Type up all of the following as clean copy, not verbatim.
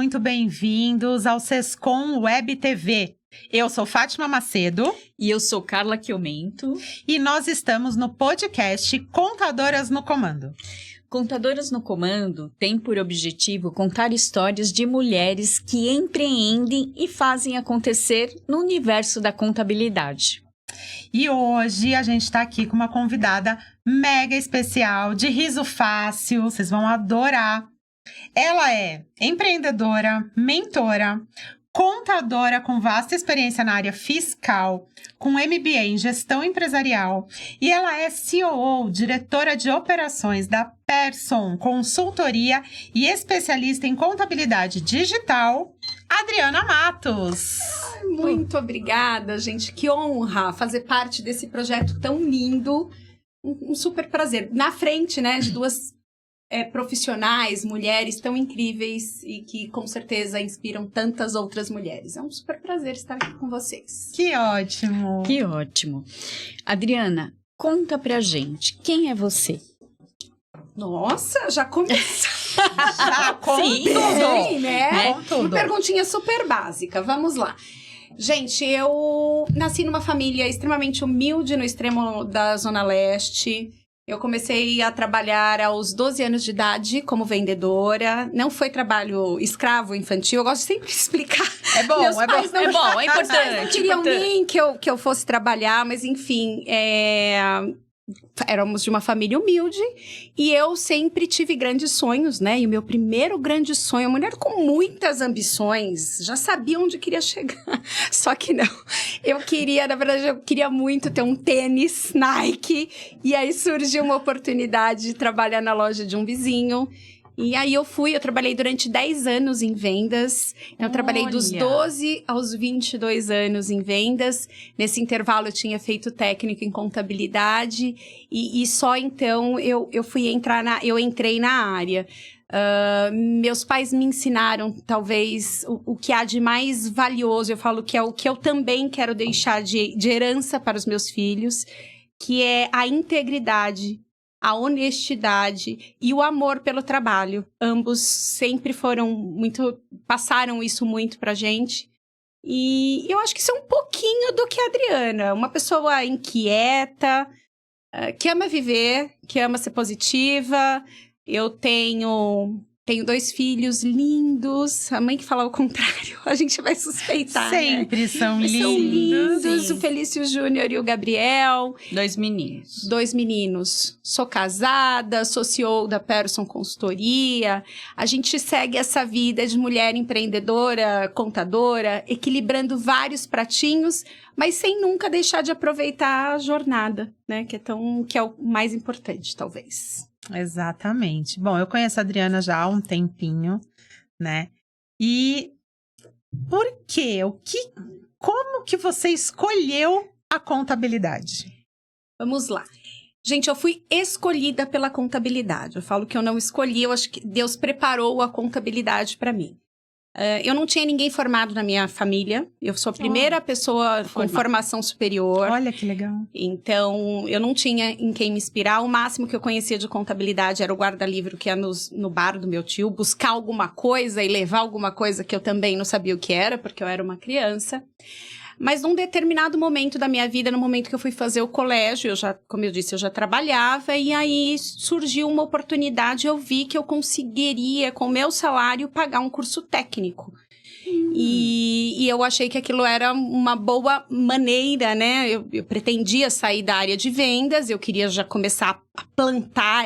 muito bem-vindos ao Sescom Web TV. Eu sou Fátima Macedo. E eu sou Carla Chiomento. E nós estamos no podcast Contadoras no Comando. Contadoras no Comando tem por objetivo contar histórias de mulheres que empreendem e fazem acontecer no universo da contabilidade. E hoje a gente está aqui com uma convidada mega especial, de riso fácil, vocês vão adorar. Ela é empreendedora, mentora, contadora com vasta experiência na área fiscal, com MBA em gestão empresarial, e ela é COO, diretora de operações da Persson Consultoria e especialista em contabilidade digital, Adriana Matos. Muito obrigada, gente. Que honra fazer parte desse projeto tão lindo. Um super prazer. Na frente, né, de duas profissionais, mulheres tão incríveis e que com certeza inspiram tantas outras mulheres. É um super prazer estar aqui com vocês. Que ótimo! Que ótimo! Adriana, conta pra gente, quem é você? Nossa, já começou. Já, com Sim, tudo! Né? Com tudo. Uma perguntinha super básica, vamos lá. Gente, eu nasci numa família extremamente humilde no extremo da Zona Leste. Eu comecei a trabalhar aos 12 anos de idade como vendedora. Não foi trabalho escravo infantil. Eu gosto sempre de explicar. É bom, Meus é pais bom, é bom, é importante. Meus pais não queriam nem que eu fosse trabalhar, mas enfim, éramos de uma família humilde e eu sempre tive grandes sonhos, né? E o meu primeiro grande sonho, uma mulher com muitas ambições, já sabia onde queria chegar, só que não. Na verdade, eu queria muito ter um tênis Nike, e aí surgiu uma oportunidade de trabalhar na loja de um vizinho. E aí eu trabalhei durante 10 anos em vendas. Eu trabalhei dos 12 aos 22 anos em vendas. Nesse intervalo eu tinha feito técnico em contabilidade e só então eu entrei na área. Meus pais me ensinaram, talvez, o que há de mais valioso. Eu falo que é o que eu também quero deixar de herança para os meus filhos, que é a integridade, a honestidade e o amor pelo trabalho. Ambos sempre passaram isso muito pra gente. E eu acho que isso é um pouquinho do que a Adriana. Uma pessoa inquieta, que ama viver, que ama ser positiva. Eu tenho 2 filhos lindos. A mãe que fala o contrário, a gente vai suspeitar, Sempre, né? São Eles lindos. são lindos, o Felício Júnior e o Gabriel. 2 meninos. 2 meninos. Sou casada, sou CEO da Persson Consultoria. A gente segue essa vida de mulher empreendedora, contadora, equilibrando vários pratinhos, mas sem nunca deixar de aproveitar a jornada, né? Que é o mais importante, talvez. Exatamente. Bom, eu conheço a Adriana já há um tempinho, né? E por quê? Como que você escolheu a contabilidade? Vamos lá. Gente, eu fui escolhida pela contabilidade. Eu falo que eu não escolhi, eu acho que Deus preparou a contabilidade para mim. Eu não tinha ninguém formado na minha família. Eu sou a primeira pessoa com formação superior. Olha que legal. Então, eu não tinha em quem me inspirar. O máximo que eu conhecia de contabilidade era o guarda-livro que ia no bar do meu tio, buscar alguma coisa e levar alguma coisa que eu também não sabia o que era, porque eu era uma criança. Mas num determinado momento da minha vida, no momento que eu fui fazer o colégio, como eu disse, eu já trabalhava, e aí surgiu uma oportunidade, eu vi que eu conseguiria, com o meu salário, pagar um curso técnico. E eu achei que aquilo era uma boa maneira, né? Eu pretendia sair da área de vendas, eu queria já começar a plantar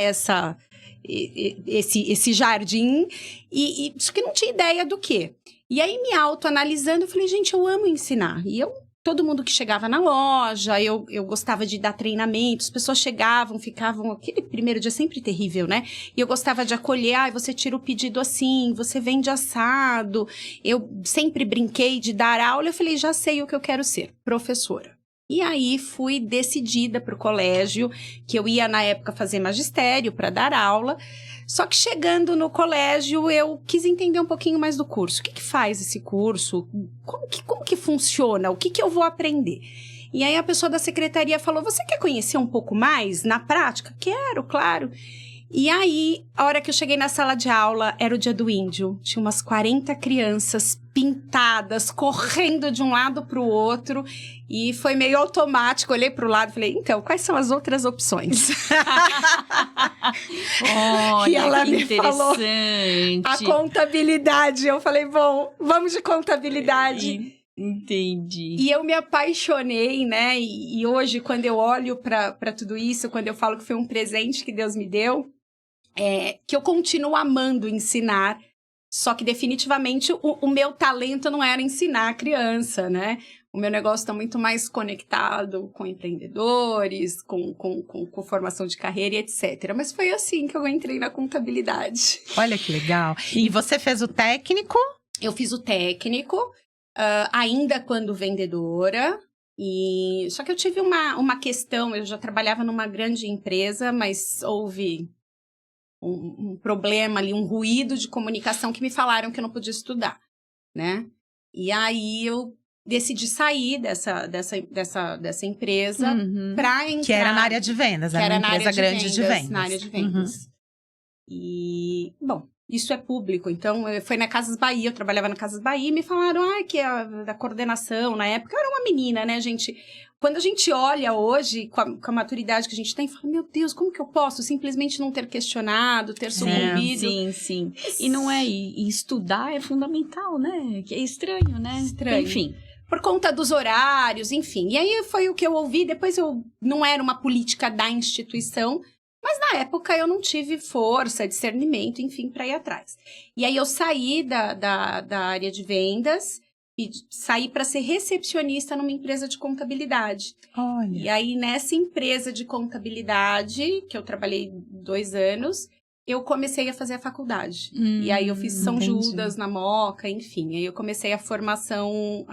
esse jardim, e isso que não tinha ideia do quê. E aí, me autoanalisando, eu falei, gente, eu amo ensinar. E todo mundo que chegava na loja, eu gostava de dar treinamento, as pessoas chegavam, ficavam, aquele primeiro dia sempre terrível, né? E eu gostava de acolher, você tira o pedido assim, você vende assado. Eu sempre brinquei de dar aula, eu falei, já sei o que eu quero ser, professora. E aí, fui decidida para o colégio, que eu ia, na época, fazer magistério para dar aula. Só que chegando no colégio, eu quis entender um pouquinho mais do curso. O que faz esse curso? Como que funciona? O que eu vou aprender? E aí, a pessoa da secretaria falou, você quer conhecer um pouco mais na prática? Quero, claro. E aí, a hora que eu cheguei na sala de aula, era o dia do índio. Tinha umas 40 crianças pintadas, correndo de um lado para o outro. E foi meio automático. Olhei para o lado e falei, então, quais são as outras opções? Olha, E ela que me falou, interessante. a contabilidade. Eu falei, bom, vamos de contabilidade. Entendi. E eu me apaixonei, né? E hoje, quando eu olho para tudo isso, quando eu falo que foi um presente que Deus me deu, que eu continuo amando ensinar, só que definitivamente o meu talento não era ensinar a criança, né? O meu negócio está muito mais conectado com empreendedores, com formação de carreira e etc. Mas foi assim que eu entrei na contabilidade. Olha que legal. E você fez o técnico? Eu fiz o técnico, ainda quando vendedora. Só que eu tive uma questão, eu já trabalhava numa grande empresa, mas houve um problema ali, um ruído de comunicação que me falaram que eu não podia estudar, né? E aí eu decidi sair dessa empresa para entrar... Que era na área de vendas, era uma empresa grande de vendas. Na área de vendas. E, bom, isso é público, então foi na Casas Bahia, eu trabalhava na Casas Bahia e me falaram, que é da coordenação, na época eu era uma menina, né, gente? Quando a gente olha hoje, com a maturidade que a gente tem, fala, meu Deus, como que eu posso simplesmente não ter questionado, ter sucumbido? Sim. E não é, e estudar é fundamental, né? Que é estranho, né? Estranho. Enfim. Por conta dos horários, enfim. E aí foi o que eu ouvi, depois eu não era uma política da instituição, mas na época eu não tive força, discernimento, enfim, para ir atrás. E aí eu saí da área de vendas e saí para ser recepcionista numa empresa de contabilidade. Olha. E aí nessa empresa de contabilidade, que eu trabalhei 2 anos, eu comecei a fazer a faculdade. E aí eu fiz São Judas na Moca, enfim. Aí eu comecei a formação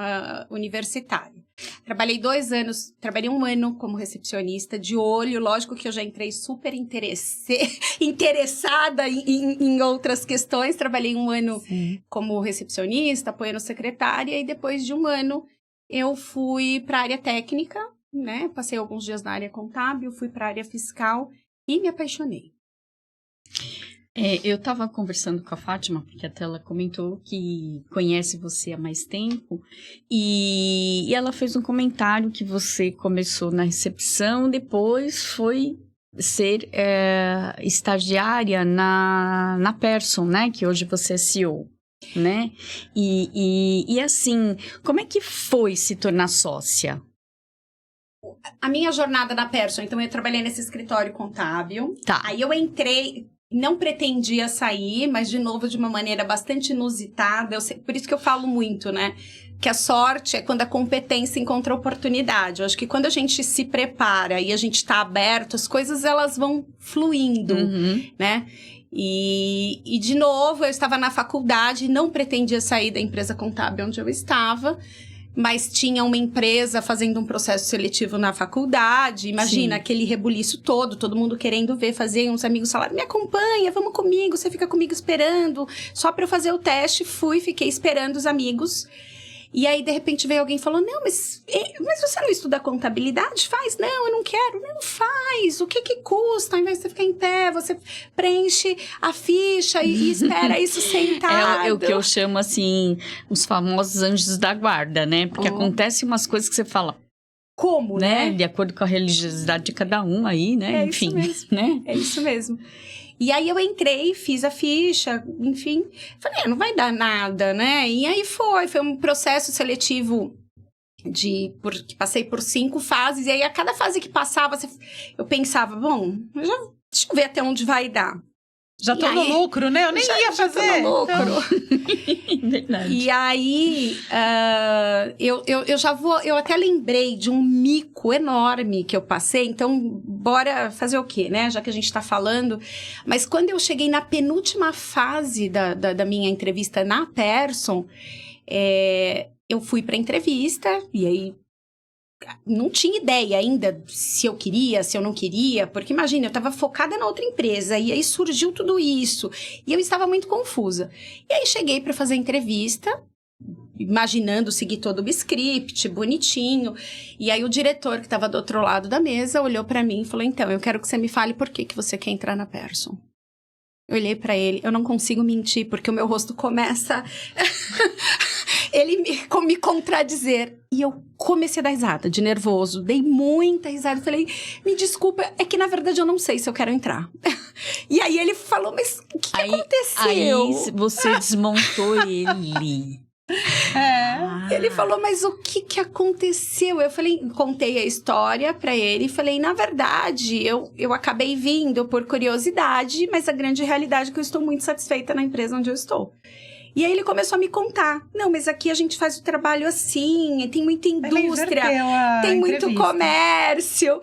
universitária. Trabalhei 2 anos, trabalhei 1 ano como recepcionista, de olho. Lógico que eu já entrei super interessada em outras questões. Trabalhei 1 ano como recepcionista, apoiando secretária. E depois de 1 ano, eu fui para a área técnica, né? Passei alguns dias na área contábil, fui para a área fiscal e me apaixonei. Eu estava conversando com a Fátima, porque até ela comentou que conhece você há mais tempo, e ela fez um comentário que você começou na recepção, depois foi ser estagiária na Persson, né? Que hoje você é CEO, né? E assim, como é que foi se tornar sócia? A minha jornada na Persson, então eu trabalhei nesse escritório contábil. Tá. Aí eu entrei, não pretendia sair, mas de novo de uma maneira bastante inusitada. Por isso que eu falo muito, né? Que a sorte é quando a competência encontra oportunidade. Eu acho que quando a gente se prepara e a gente está aberto, as coisas elas vão fluindo, né? E de novo, eu estava na faculdade, não pretendia sair da empresa contábil onde eu estava, mas tinha uma empresa fazendo um processo seletivo na faculdade. Imagina, aquele rebuliço todo mundo querendo ver, fazer. Uns amigos falaram, me acompanha, vamos comigo, você fica comigo esperando. Só para eu fazer o teste, fiquei esperando os amigos. E aí, de repente, veio alguém e falou, não, mas você não estuda contabilidade? Faz. Não, eu não quero. Não, faz. O que custa? Ao invés de você ficar em pé, você preenche a ficha e espera isso sentado. É o que eu chamo, assim, os famosos anjos da guarda, né? Porque acontecem umas coisas que você fala... Como, né? De acordo com a religiosidade de cada um aí, né? Enfim, isso mesmo. Né? É isso mesmo. E aí eu entrei, fiz a ficha, enfim. Falei, não vai dar nada, né? E aí foi um processo seletivo que passei por 5 fases. E aí a cada fase que passava, eu pensava, bom, deixa eu ver até onde vai dar. Já tô no lucro, né? Eu nem ia fazer. Já tô no lucro. Verdade. E aí, eu até lembrei de um mico enorme que eu passei, então, bora fazer o quê, né? Já que a gente tá falando. Mas quando eu cheguei na penúltima fase da minha entrevista na Persson, eu fui pra entrevista, e aí não tinha ideia ainda se eu queria, se eu não queria, porque imagina, eu estava focada na outra empresa, e aí surgiu tudo isso, e eu estava muito confusa. E aí cheguei para fazer a entrevista, imaginando seguir todo o script, bonitinho, e aí o diretor que estava do outro lado da mesa olhou para mim e falou, então, eu quero que você me fale por que você quer entrar na Persson. Eu olhei pra ele, eu não consigo mentir, porque o meu rosto começa... me contradizer. E eu comecei a dar risada, de nervoso. Dei muita risada. Falei, me desculpa, é que na verdade eu não sei se eu quero entrar. E aí ele falou, mas o que aconteceu? Aí você desmontou ele. Ele falou, mas o que aconteceu? Eu falei, contei a história pra ele e falei, na verdade, eu acabei vindo por curiosidade, mas a grande realidade é que eu estou muito satisfeita na empresa onde eu estou. E aí ele começou a me contar. Não, mas aqui a gente faz o trabalho assim, tem muita indústria, tem muito comércio.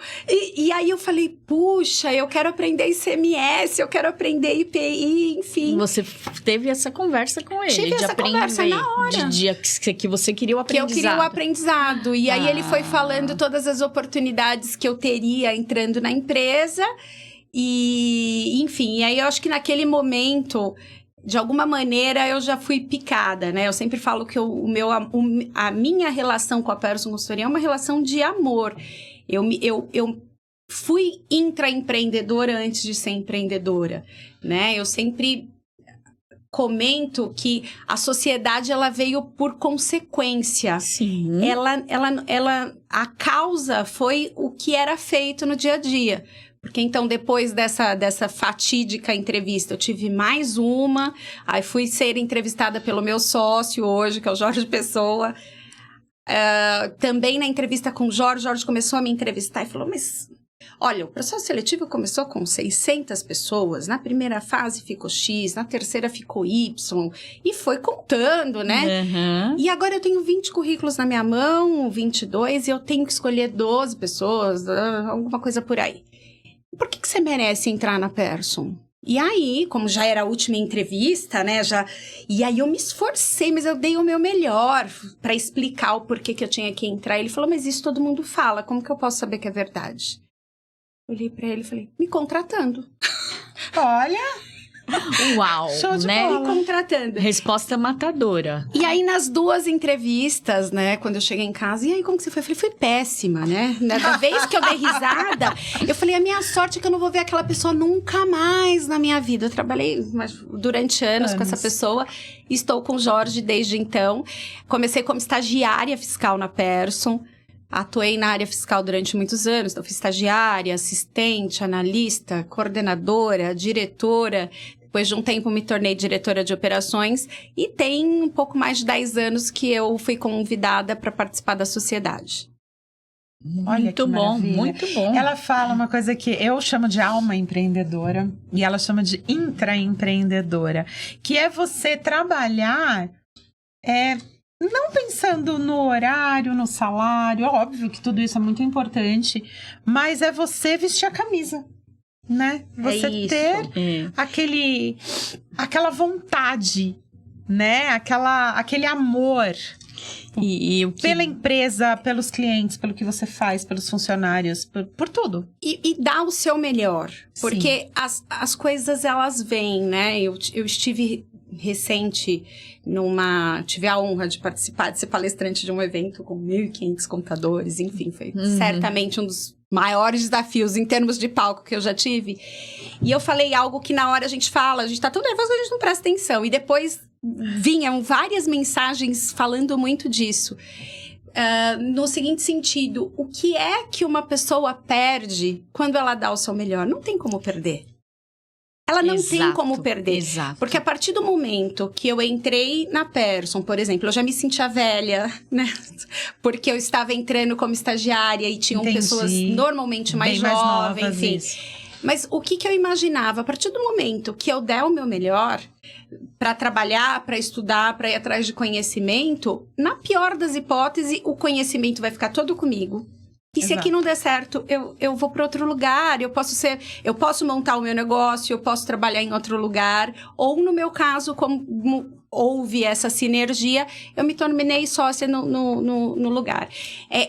E aí eu falei, puxa, eu quero aprender ICMS, eu quero aprender IPI, enfim. Você teve essa conversa com ele. Tive essa conversa na hora. Que você queria o aprendizado. Que eu queria o aprendizado. E aí ele foi falando todas as oportunidades que eu teria entrando na empresa. E, enfim, e aí eu acho que naquele momento... De alguma maneira, eu já fui picada, né? Eu sempre falo que a minha relação com a Pearson Consultoria é uma relação de amor. Eu fui intraempreendedora antes de ser empreendedora, né? Eu sempre comento que a sociedade, ela veio por consequência. Sim. A causa foi o que era feito no dia a dia. Porque então, depois dessa fatídica entrevista, eu tive mais uma. Aí fui ser entrevistada pelo meu sócio hoje, que é o Jorge Pessoa. Também na entrevista com o Jorge começou a me entrevistar e falou, mas... Olha, o processo seletivo começou com 600 pessoas. Na primeira fase ficou X, na terceira ficou Y. E foi contando, né? Uhum. E agora eu tenho 20 currículos na minha mão, 22, e eu tenho que escolher 12 pessoas, alguma coisa por aí. Por que você merece entrar na Pearson? E aí, como já era a última entrevista, né? E aí eu me esforcei, mas eu dei o meu melhor para explicar o porquê que eu tinha que entrar. Ele falou, mas isso todo mundo fala, como que eu posso saber que é verdade? Eu olhei para ele e falei, me contratando. Olha! Uau, show de né? bola. Me contratando. Resposta matadora. E aí, nas 2 entrevistas, né, quando eu cheguei em casa, e aí, como que você foi? Eu falei, fui péssima, né? Da vez que eu dei risada, eu falei, a minha sorte é que eu não vou ver aquela pessoa nunca mais na minha vida. Eu trabalhei durante anos com essa pessoa, estou com o Jorge desde então. Comecei como estagiária fiscal na Pearson. Atuei na área fiscal durante muitos anos, então fui estagiária, assistente, analista, coordenadora, diretora. Depois de um tempo me tornei diretora de operações e tem um pouco mais de 10 anos que eu fui convidada para participar da sociedade. Olha Muito que bom, maravilha. muito bom. Ela fala uma coisa que eu chamo de alma empreendedora e ela chama de intraempreendedora, que é você trabalhar não pensando no horário, no salário. Óbvio que tudo isso é muito importante, mas é você vestir a camisa, né? Você ter aquela vontade, né? Aquele amor pela empresa, pelos clientes, pelo que você faz, pelos funcionários, por tudo. E dar o seu melhor, porque as coisas, elas vêm, né? Eu estive tive a honra de participar, de ser palestrante de um evento com 1.500 contadores, enfim, foi certamente um dos maiores desafios em termos de palco que eu já tive. E eu falei algo que na hora a gente tá tão nervoso que a gente não presta atenção. E depois vinham várias mensagens falando muito disso. No seguinte sentido, o que é que uma pessoa perde quando ela dá o seu melhor? Não tem como perder. Ela não tem como perder. Exato. Porque a partir do momento que eu entrei na Pearson, por exemplo, eu já me sentia velha, né? Porque eu estava entrando como estagiária e tinham pessoas normalmente mais jovens, enfim. Isso. Mas o que eu imaginava? A partir do momento que eu der o meu melhor para trabalhar, para estudar, para ir atrás de conhecimento, na pior das hipóteses, o conhecimento vai ficar todo comigo. E se aqui não der certo, eu vou para outro lugar, eu posso montar o meu negócio, eu posso trabalhar em outro lugar, ou no meu caso, como houve essa sinergia, eu me tornei sócia no lugar.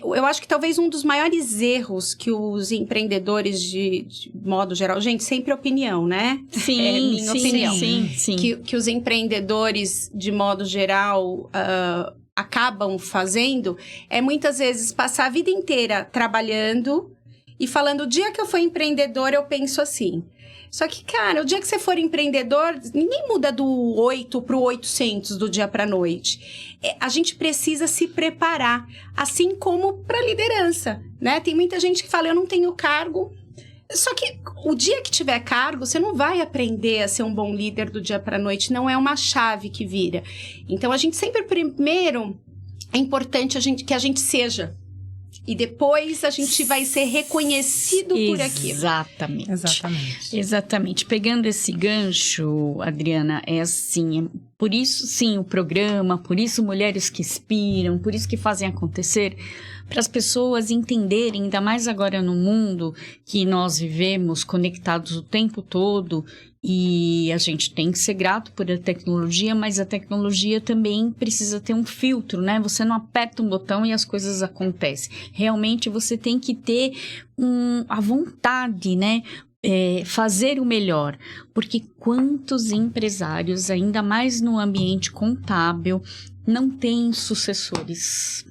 Eu acho que talvez um dos maiores erros que os empreendedores de modo geral, gente, sempre opinião, né? Sim, minha opinião. Sim. Que os empreendedores de modo geral acabam fazendo muitas vezes passar a vida inteira trabalhando e falando, o dia que eu for empreendedor, eu penso assim. Só que, cara, o dia que você for empreendedor, ninguém muda do 8 para o 800 do dia para a noite. A gente precisa se preparar, assim como para liderança, né? Tem muita gente que fala, eu não tenho cargo. Só que o dia que tiver cargo, você não vai aprender a ser um bom líder do dia para a noite. Não é uma chave que vira. Então, a gente sempre, primeiro, é importante que a gente seja. E depois a gente vai ser reconhecido por aquilo. Exatamente. Pegando esse gancho, Adriana, é assim, por isso sim o programa, por isso Mulheres que Inspiram, por isso que fazem acontecer, para as pessoas entenderem, ainda mais agora no mundo que nós vivemos conectados o tempo todo, e a gente tem que ser grato por a tecnologia, mas a tecnologia também precisa ter um filtro, né? Você não aperta um botão e as coisas acontecem. Realmente você tem que ter a vontade, né? Fazer o melhor. Porque quantos empresários, ainda mais no ambiente contábil, não têm sucessores?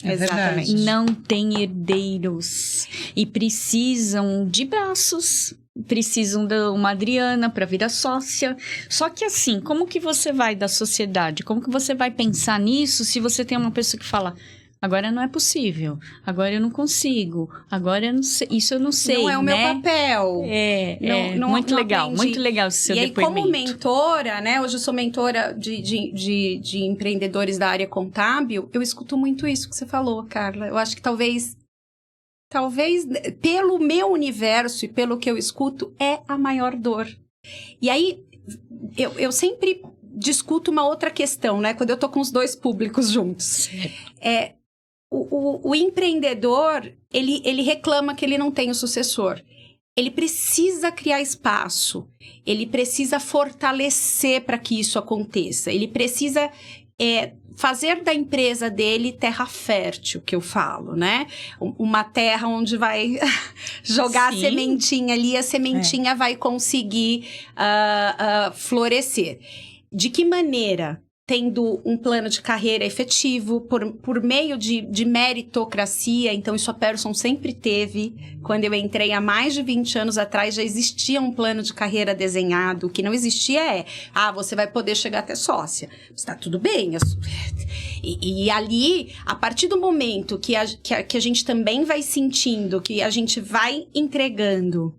Exatamente. Não têm herdeiros e precisam de braços. Precisam de uma Adriana para virar sócia. Só que assim, como que você vai da sociedade? Como que você vai pensar nisso se você tem uma pessoa que fala, agora não é possível, agora eu não consigo, agora eu não sei, isso eu não sei, não é o meu né? papel. Muito legal esse seu depoimento. E aí, como mentora, né? Hoje eu sou mentora de empreendedores da área contábil, eu escuto muito isso que você falou, Carla. Eu acho que talvez, pelo meu universo e pelo que eu escuto, é a maior dor. E aí, eu sempre discuto uma outra questão, né? Quando eu tô com os dois públicos juntos. O empreendedor, ele reclama que ele não tem o sucessor. Ele precisa criar espaço. Ele precisa fortalecer para que isso aconteça. Ele precisa fazer da empresa dele terra fértil, que eu falo, né? Uma terra onde vai jogar a sementinha ali, a sementinha vai conseguir florescer. De que maneira? Tendo um plano de carreira efetivo, por meio de meritocracia. Então, isso a Pearson sempre teve. Quando eu entrei há mais de 20 anos atrás, já existia um plano de carreira desenhado. O que não existia você vai poder chegar até sócia. Está tudo bem. E ali, a partir do momento que a gente também vai sentindo, que a gente vai entregando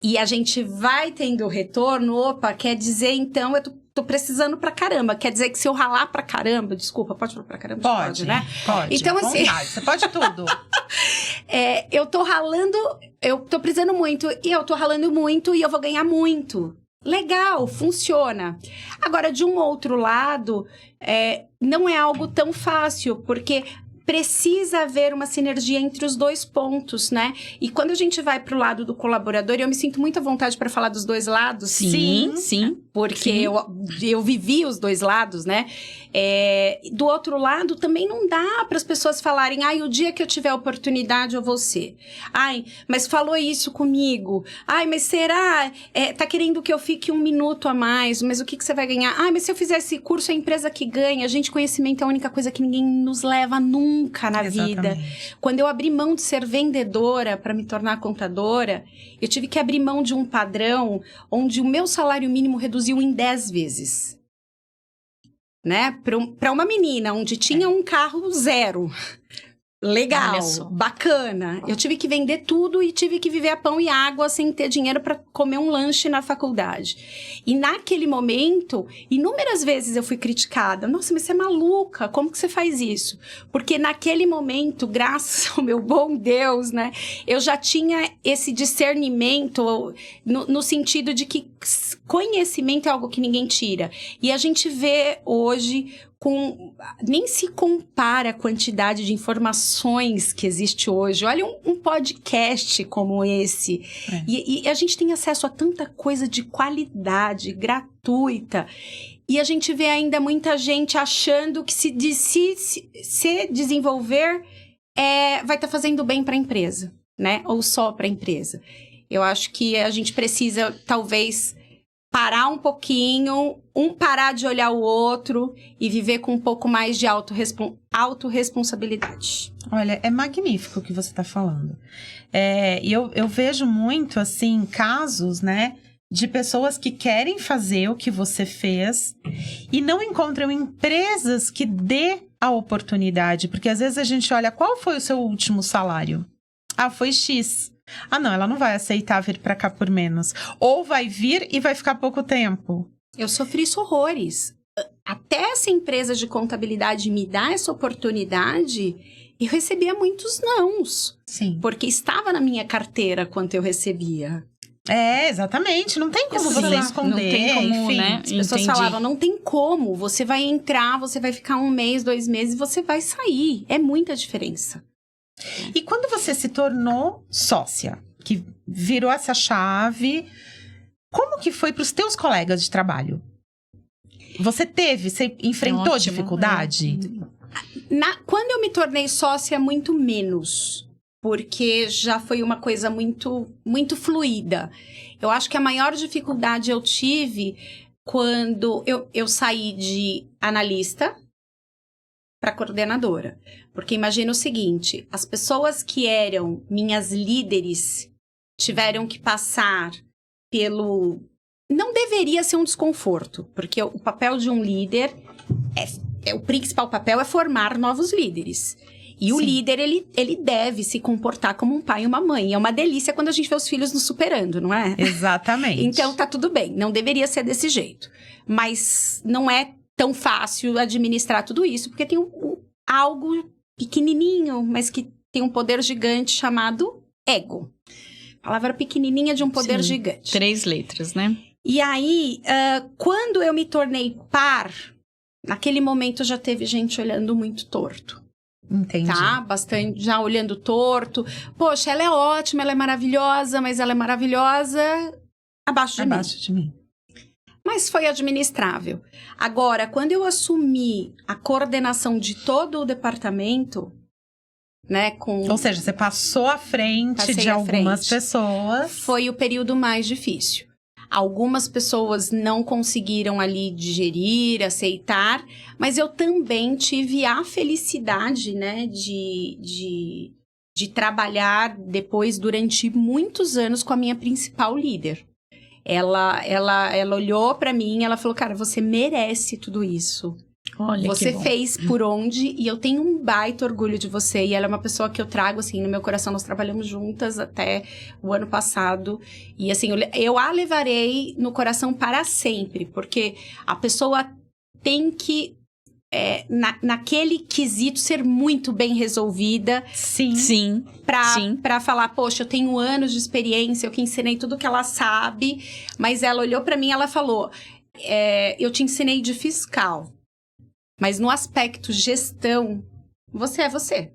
e a gente vai tendo retorno, quer dizer, então, eu tô precisando pra caramba. Quer dizer que se eu ralar pra caramba... Desculpa, pode falar pra caramba? Pode, né? Pode. Então, assim... Você pode tudo. Eu tô ralando... Eu tô precisando muito. E eu tô ralando muito e eu vou ganhar muito. Legal, funciona. Agora, de um outro lado, não é algo tão fácil. Porque... precisa haver uma sinergia entre os dois pontos, né? E quando a gente vai pro lado do colaborador, eu me sinto muito à vontade para falar dos dois lados. Sim. Porque eu vivi os dois lados, né? Do outro lado, também não dá para as pessoas falarem, o dia que eu tiver oportunidade, eu vou ser. Mas falou isso comigo. Mas será? Tá querendo que eu fique 1 minuto a mais, mas o que você vai ganhar? Mas se eu fizer esse curso, é a empresa que ganha. Gente, conhecimento é a única coisa que ninguém nos leva nunca na vida. Quando eu abri mão de ser vendedora para me tornar contadora, eu tive que abrir mão de um padrão onde o meu salário mínimo reduziu em 10 vezes. Né? Para uma menina onde tinha um carro 0. Legal, bacana. Eu tive que vender tudo e tive que viver a pão e água sem ter dinheiro para comer um lanche na faculdade. E naquele momento, inúmeras vezes eu fui criticada. Nossa, mas você é maluca, como que você faz isso? Porque naquele momento, graças ao meu bom Deus, né? Eu já tinha esse discernimento no sentido de que conhecimento é algo que ninguém tira. E a gente vê hoje... nem se compara a quantidade de informações que existe hoje. Olha um podcast como esse. E a gente tem acesso a tanta coisa de qualidade, gratuita. E a gente vê ainda muita gente achando que se desenvolver vai estar fazendo bem para a empresa, né? Ou só para a empresa. Eu acho que a gente precisa, talvez... parar um pouquinho, parar de olhar o outro e viver com um pouco mais de autorresponsabilidade. Olha, é magnífico o que você está falando. E eu vejo muito, assim, casos, né, de pessoas que querem fazer o que você fez e não encontram empresas que dê a oportunidade. Porque às vezes a gente olha, qual foi o seu último salário? Ah, foi X. Ah, não, ela não vai aceitar vir pra cá por menos. Ou vai vir e vai ficar pouco tempo. Eu sofri isso horrores. Até essa empresa de contabilidade me dar essa oportunidade, eu recebia muitos nãos. Sim. Porque estava na minha carteira quanto eu recebia. Exatamente. Não tem como Assim, você esconder, não tem como, enfim. né? As pessoas falavam, não tem como. Você vai entrar, você vai ficar 1 mês, 2 meses e você vai sair. É muita diferença. E quando você se tornou sócia, que virou essa chave, como que foi para os teus colegas de trabalho? Você enfrentou dificuldade? Quando eu me tornei sócia, muito menos. Porque já foi uma coisa muito, muito fluida. Eu acho que a maior dificuldade eu tive quando eu saí de analista para coordenadora. Porque imagina o seguinte, as pessoas que eram minhas líderes tiveram que passar pelo... Não deveria ser um desconforto, porque o papel de um líder, o principal papel é formar novos líderes. E o líder, ele deve se comportar como um pai e uma mãe. É uma delícia quando a gente vê os filhos nos superando, não é? Exatamente. Então tá tudo bem, não deveria ser desse jeito. Mas não é tão fácil administrar tudo isso, porque tem algo pequenininho, mas que tem um poder gigante chamado ego. Palavra pequenininha de um poder gigante. 3 letras, né? E aí, quando eu me tornei par, naquele momento já teve gente olhando muito torto. Entendi. Tá? Bastante, já olhando torto. Poxa, ela é ótima, ela é maravilhosa, mas ela é maravilhosa abaixo de mim. Mas foi administrável. Agora, quando eu assumi a coordenação de todo o departamento, né, Ou seja, você passou à frente de algumas pessoas. Foi o período mais difícil. Algumas pessoas não conseguiram ali digerir, aceitar, mas eu também tive a felicidade, né, de trabalhar depois durante muitos anos com a minha principal líder. Ela olhou pra mim, ela falou, cara, você merece tudo isso. Olha, você fez por onde, e eu tenho um baita orgulho de você. E ela é uma pessoa que eu trago, assim, no meu coração. Nós trabalhamos juntas até o ano passado. E, assim, eu a levarei no coração para sempre. Porque a pessoa tem que, naquele quesito, ser muito bem resolvida. Sim. Pra falar, poxa, eu tenho anos de experiência, eu que ensinei tudo que ela sabe. Mas ela olhou pra mim e ela falou, eu te ensinei de fiscal. Mas no aspecto gestão, você é você.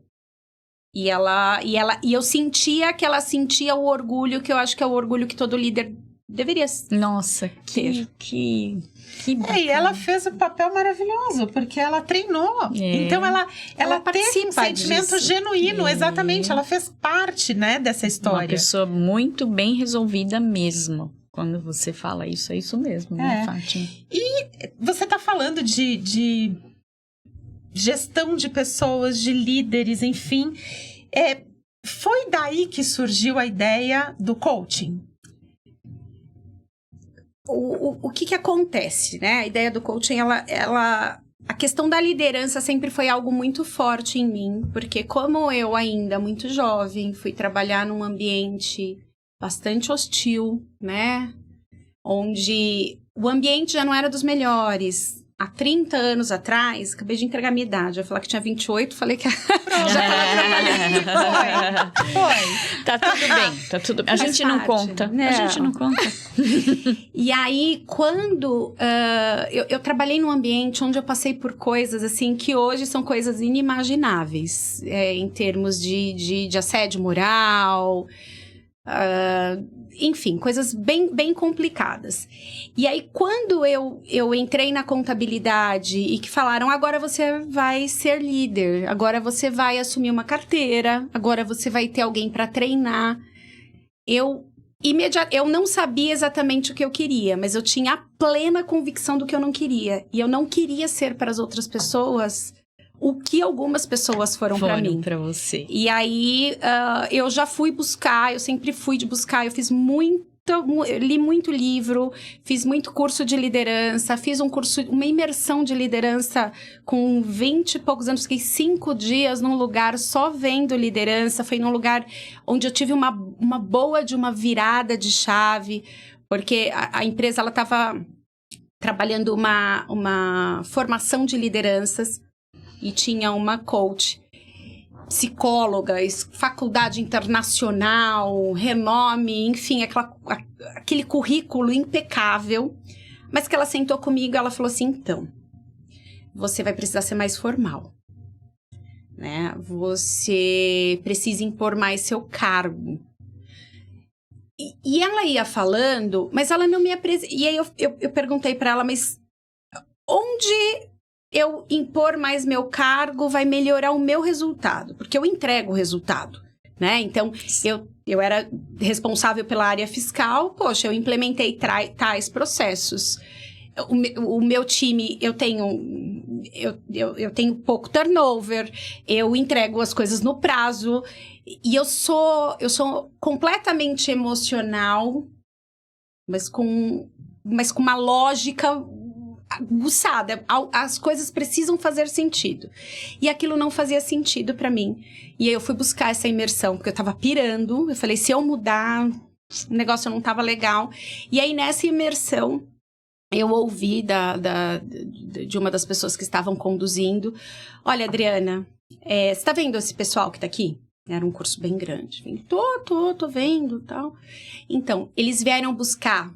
E eu sentia que ela sentia o orgulho, que eu acho que é o orgulho que todo líder deveria ter. Nossa, que E ela fez um papel maravilhoso, porque ela treinou. Então, ela teve um sentimento genuíno, exatamente. Ela fez parte, né, dessa história. Uma pessoa muito bem resolvida mesmo. Quando você fala isso, é isso mesmo, né, Fátima? E você tá falando de gestão de pessoas, de líderes, enfim. Foi daí que surgiu a ideia do coaching? O que acontece, né? A ideia do coaching, a questão da liderança sempre foi algo muito forte em mim, porque como eu ainda muito jovem, fui trabalhar num ambiente bastante hostil, né? Onde o ambiente já não era dos melhores. Há 30 anos atrás, acabei de entregar a minha idade. Eu ia falar que tinha 28, falei que já tava trabalhando. Foi. Tá tudo bem. A gente não conta. Não. A gente não conta. E aí, quando eu trabalhei num ambiente onde eu passei por coisas, assim, que hoje são coisas inimagináveis. Em termos de assédio moral... enfim, coisas bem, bem complicadas. E aí, quando eu entrei na contabilidade e que falaram, agora você vai ser líder, agora você vai assumir uma carteira, agora você vai ter alguém para treinar, eu Eu não sabia exatamente o que eu queria, mas eu tinha a plena convicção do que eu não queria. E eu não queria ser para as outras pessoas o que algumas pessoas foram para mim. Para você. E aí, eu já fui buscar, eu sempre fui de buscar, eu li muito livro, fiz muito curso de liderança, fiz uma imersão de liderança com 20 e poucos anos, fiquei 5 dias num lugar só vendo liderança, foi num lugar onde eu tive uma boa de uma virada de chave, porque a empresa, ela estava trabalhando uma formação de lideranças e tinha uma coach, psicóloga, faculdade internacional, renome, enfim, aquele currículo impecável. Mas que ela sentou comigo e ela falou assim, então, você vai precisar ser mais formal, né? Você precisa impor mais seu cargo. E ela ia falando, mas ela não me apresentou. E aí eu perguntei para ela, mas onde eu impor mais meu cargo vai melhorar o meu resultado, porque eu entrego o resultado, né? Então, eu era responsável pela área fiscal, poxa, eu implementei tais processos. O meu time, eu tenho pouco turnover, eu entrego as coisas no prazo, e eu sou completamente emocional, mas com uma lógica aguçada. As coisas precisam fazer sentido. E aquilo não fazia sentido pra mim. E aí eu fui buscar essa imersão, porque eu tava pirando. Eu falei, se eu mudar, o negócio não tava legal. E aí nessa imersão, eu ouvi de uma das pessoas que estavam conduzindo, olha, Adriana, você tá vendo esse pessoal que tá aqui? Era um curso bem grande. Tô vendo, tal. Então, eles vieram buscar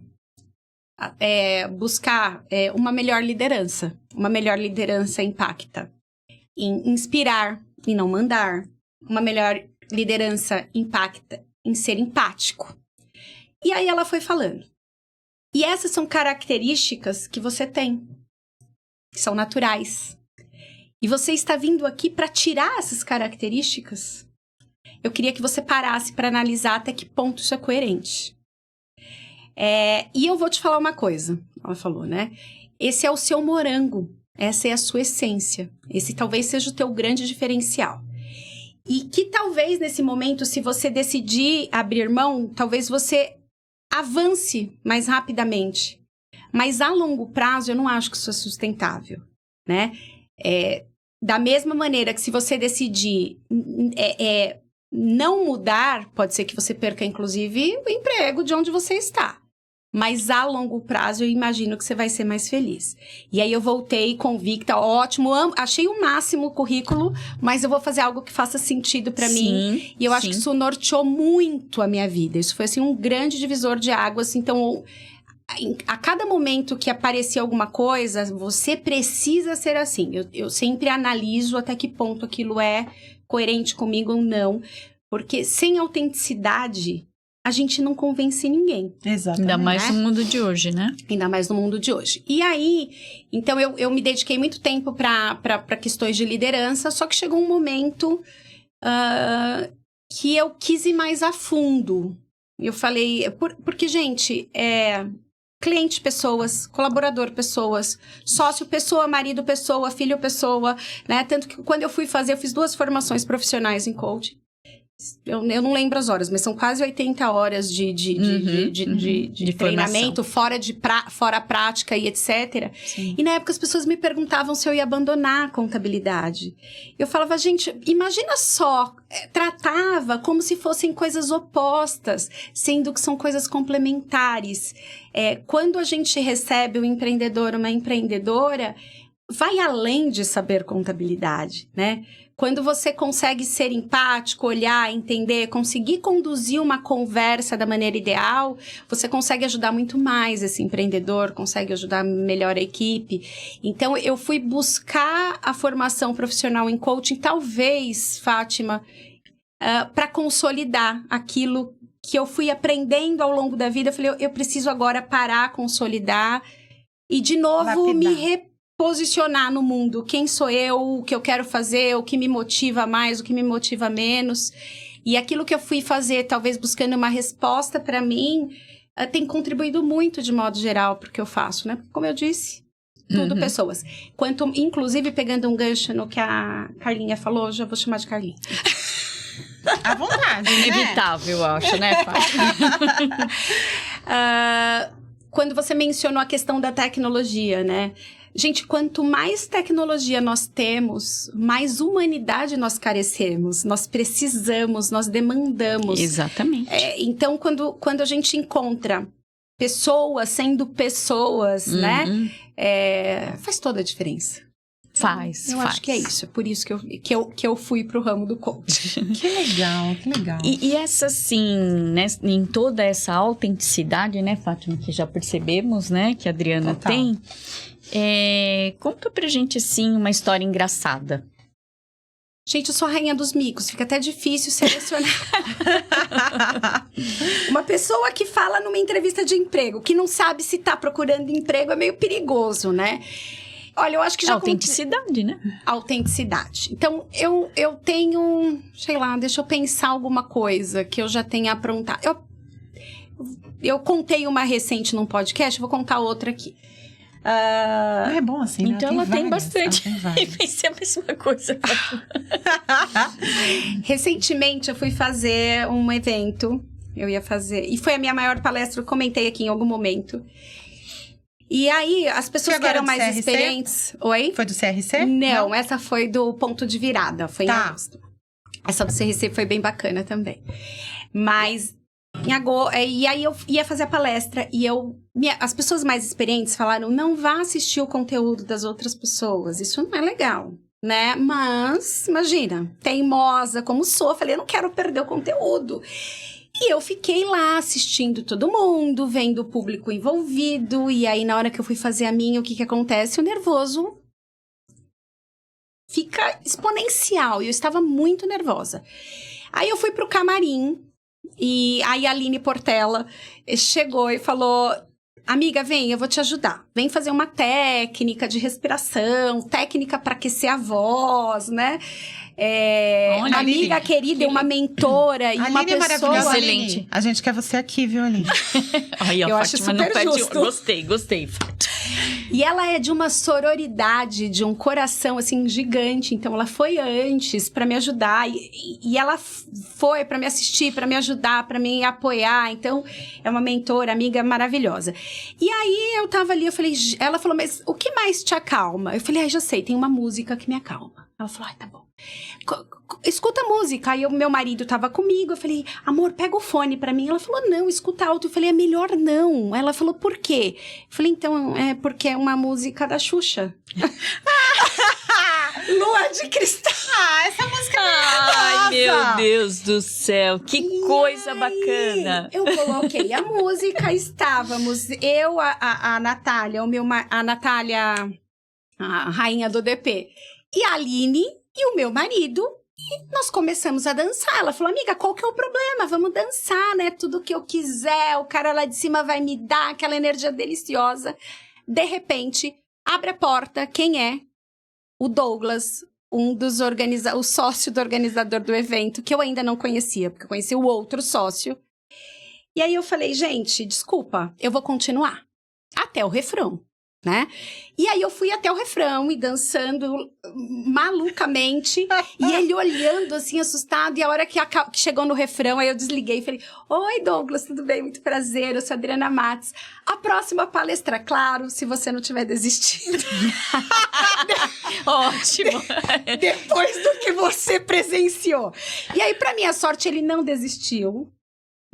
uma melhor liderança. Uma melhor liderança impacta em inspirar e não mandar. Uma melhor liderança impacta em ser empático. E aí ela foi falando. E essas são características que você tem, que são naturais. E você está vindo aqui para tirar essas características? Eu queria que você parasse para analisar até que ponto isso é coerente. E eu vou te falar uma coisa, ela falou, né? Esse é o seu morango, essa é a sua essência. Esse talvez seja o teu grande diferencial. E que talvez nesse momento, se você decidir abrir mão, talvez você avance mais rapidamente. Mas a longo prazo, eu não acho que isso é sustentável, né? Da mesma maneira que se você decidir não mudar, pode ser que você perca, inclusive, o emprego de onde você está. Mas a longo prazo, eu imagino que você vai ser mais feliz. E aí eu voltei convicta, ótimo, achei o máximo o currículo, mas eu vou fazer algo que faça sentido pra mim. E eu acho que isso norteou muito a minha vida. Isso foi, assim, um grande divisor de águas. Então, a cada momento que aparecia alguma coisa, você precisa ser assim. Eu sempre analiso até que ponto aquilo é coerente comigo ou não. Porque sem autenticidade, a gente não convence ninguém. Exatamente. Ainda mais no mundo de hoje, né? Ainda mais no mundo de hoje. E aí, então eu me dediquei muito tempo para questões de liderança, só que chegou um momento que eu quis ir mais a fundo. Eu falei, porque, gente, cliente, pessoas, colaborador, pessoas, sócio, pessoa, marido, pessoa, filho, pessoa, né? Tanto que quando eu fiz 2 formações profissionais em coaching. Eu não lembro as horas, mas são quase 80 horas de treinamento, fora a prática e etc. Sim. E na época as pessoas me perguntavam se eu ia abandonar a contabilidade. Eu falava, gente, imagina só, tratava como se fossem coisas opostas, sendo que são coisas complementares. Quando a gente recebe um empreendedor, uma empreendedora, vai além de saber contabilidade, né? Quando você consegue ser empático, olhar, entender, conseguir conduzir uma conversa da maneira ideal, você consegue ajudar muito mais esse empreendedor, consegue ajudar melhor a equipe. Então, eu fui buscar a formação profissional em coaching, talvez, Fátima, para consolidar aquilo que eu fui aprendendo ao longo da vida. Eu falei, eu preciso agora parar, consolidar e, de novo, me posicionar no mundo, quem sou eu, o que eu quero fazer, o que me motiva mais, o que me motiva menos. E aquilo que eu fui fazer, talvez buscando uma resposta para mim, tem contribuído muito de modo geral pro que eu faço, né? Porque, como eu disse, tudo pessoas. Inclusive, pegando um gancho no que a Carlinha falou, já vou chamar de Carlinha. À vontade, né? Inevitável, eu acho, né, Fátima? Quando você mencionou a questão da tecnologia, né? Gente, quanto mais tecnologia nós temos, mais humanidade nós carecemos, nós precisamos, nós demandamos. Exatamente. Então, quando a gente encontra pessoas sendo pessoas, né? Faz toda a diferença. Faz. Acho que é isso. É por isso que eu fui pro ramo do coaching. Que legal, que legal. E essa, assim, né, em toda essa autenticidade, né, Fátima, que já percebemos, né, que a Adriana Total. tem, conta pra gente, assim, uma história engraçada. Gente, eu sou a rainha dos micos. Fica até difícil selecionar. Uma pessoa que fala numa entrevista de emprego, que não sabe se tá procurando emprego, é meio perigoso, né? Olha, eu acho que já... Autenticidade, né? Autenticidade. Então, eu tenho... Sei lá, deixa eu pensar alguma coisa que eu já tenha aprontado. Eu contei uma recente num podcast, vou contar outra aqui. É bom assim, né? Então Tem ela tem várias, bastante. ela tem várias. E pensei a mesma coisa. Recentemente, eu fui fazer um evento. Eu ia fazer... E foi a minha maior palestra, eu comentei aqui em algum momento. E aí, as pessoas que eram mais experientes... Oi? Foi do CRC? Não, essa foi do Ponto de Virada, foi em Tá. agosto. Essa do CRC foi bem bacana também. Mas, em agosto... E aí, eu ia fazer a palestra e as pessoas mais experientes falaram, não vá assistir o conteúdo das outras pessoas, isso não é legal, né? Mas, imagina, teimosa como sou, eu falei, eu não quero perder o conteúdo. E eu fiquei lá assistindo todo mundo, vendo o público envolvido. E aí, na hora que eu fui fazer a minha, o que acontece? O nervoso fica exponencial. E eu estava muito nervosa. Aí eu fui pro camarim. E aí a Aline Portela chegou e falou... Amiga, vem, eu vou te ajudar. Vem fazer uma técnica de respiração, técnica para aquecer a voz, né? Olha, uma amiga Aline, querida, uma mentora e uma Aline é pessoa... maravilhosa, Excelente. Aline. A gente quer você aqui, viu, Aline? Aí, Eu acho Fátima, não super perde... justo. Gostei, Fátima. E ela é de uma sororidade, de um coração, assim, gigante. Então, ela foi antes para me ajudar. E ela foi para me assistir, para me ajudar, para me apoiar. Então, é uma mentora, amiga maravilhosa. E aí, eu tava ali, ela falou, mas o que mais te acalma? Eu falei, já sei, tem uma música que me acalma. Ela falou, tá bom. Escuta a música. Aí o meu marido tava comigo, eu falei, amor, pega o fone pra mim. Ela falou, não, escuta alto. Eu falei, é melhor não. Ela falou, por quê? Eu falei, então, é porque é uma música da Xuxa. Lua de Cristal. Essa música Ai, meu maravilhosa. Deus do céu, que coisa bacana. Eu coloquei a música, estávamos eu, a Natália, a Natália, a rainha do DP, e a Aline e o meu marido, e nós começamos a dançar. Ela falou, amiga, qual que é o problema? Vamos dançar, né? Tudo que eu quiser, o cara lá de cima vai me dar aquela energia deliciosa. De repente, abre a porta, quem é? O Douglas, o sócio do organizador do evento, que eu ainda não conhecia, porque eu conheci o outro sócio. E aí eu falei, gente, desculpa, eu vou continuar até o refrão, né? E aí eu fui até o refrão e dançando malucamente, e ele olhando assim, assustado, e a hora que chegou no refrão, aí eu desliguei e falei, oi Douglas, tudo bem? Muito prazer, eu sou a Adriana Matos. A próxima palestra, claro, se você não tiver desistido. Ótimo. Depois do que você presenciou. E aí, pra minha sorte, ele não desistiu.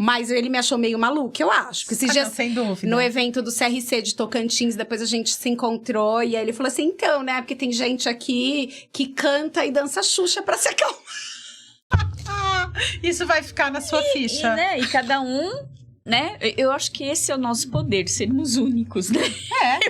Mas ele me achou meio maluco, eu acho. Porque esses dias, Não, sem dúvida. no evento do CRC de Tocantins, depois a gente se encontrou. E aí ele falou assim, então, né? Porque tem gente aqui que canta e dança Xuxa pra se acalmar. Isso vai ficar na sua ficha. E cada um, né? Eu acho que esse é o nosso poder, sermos únicos, né?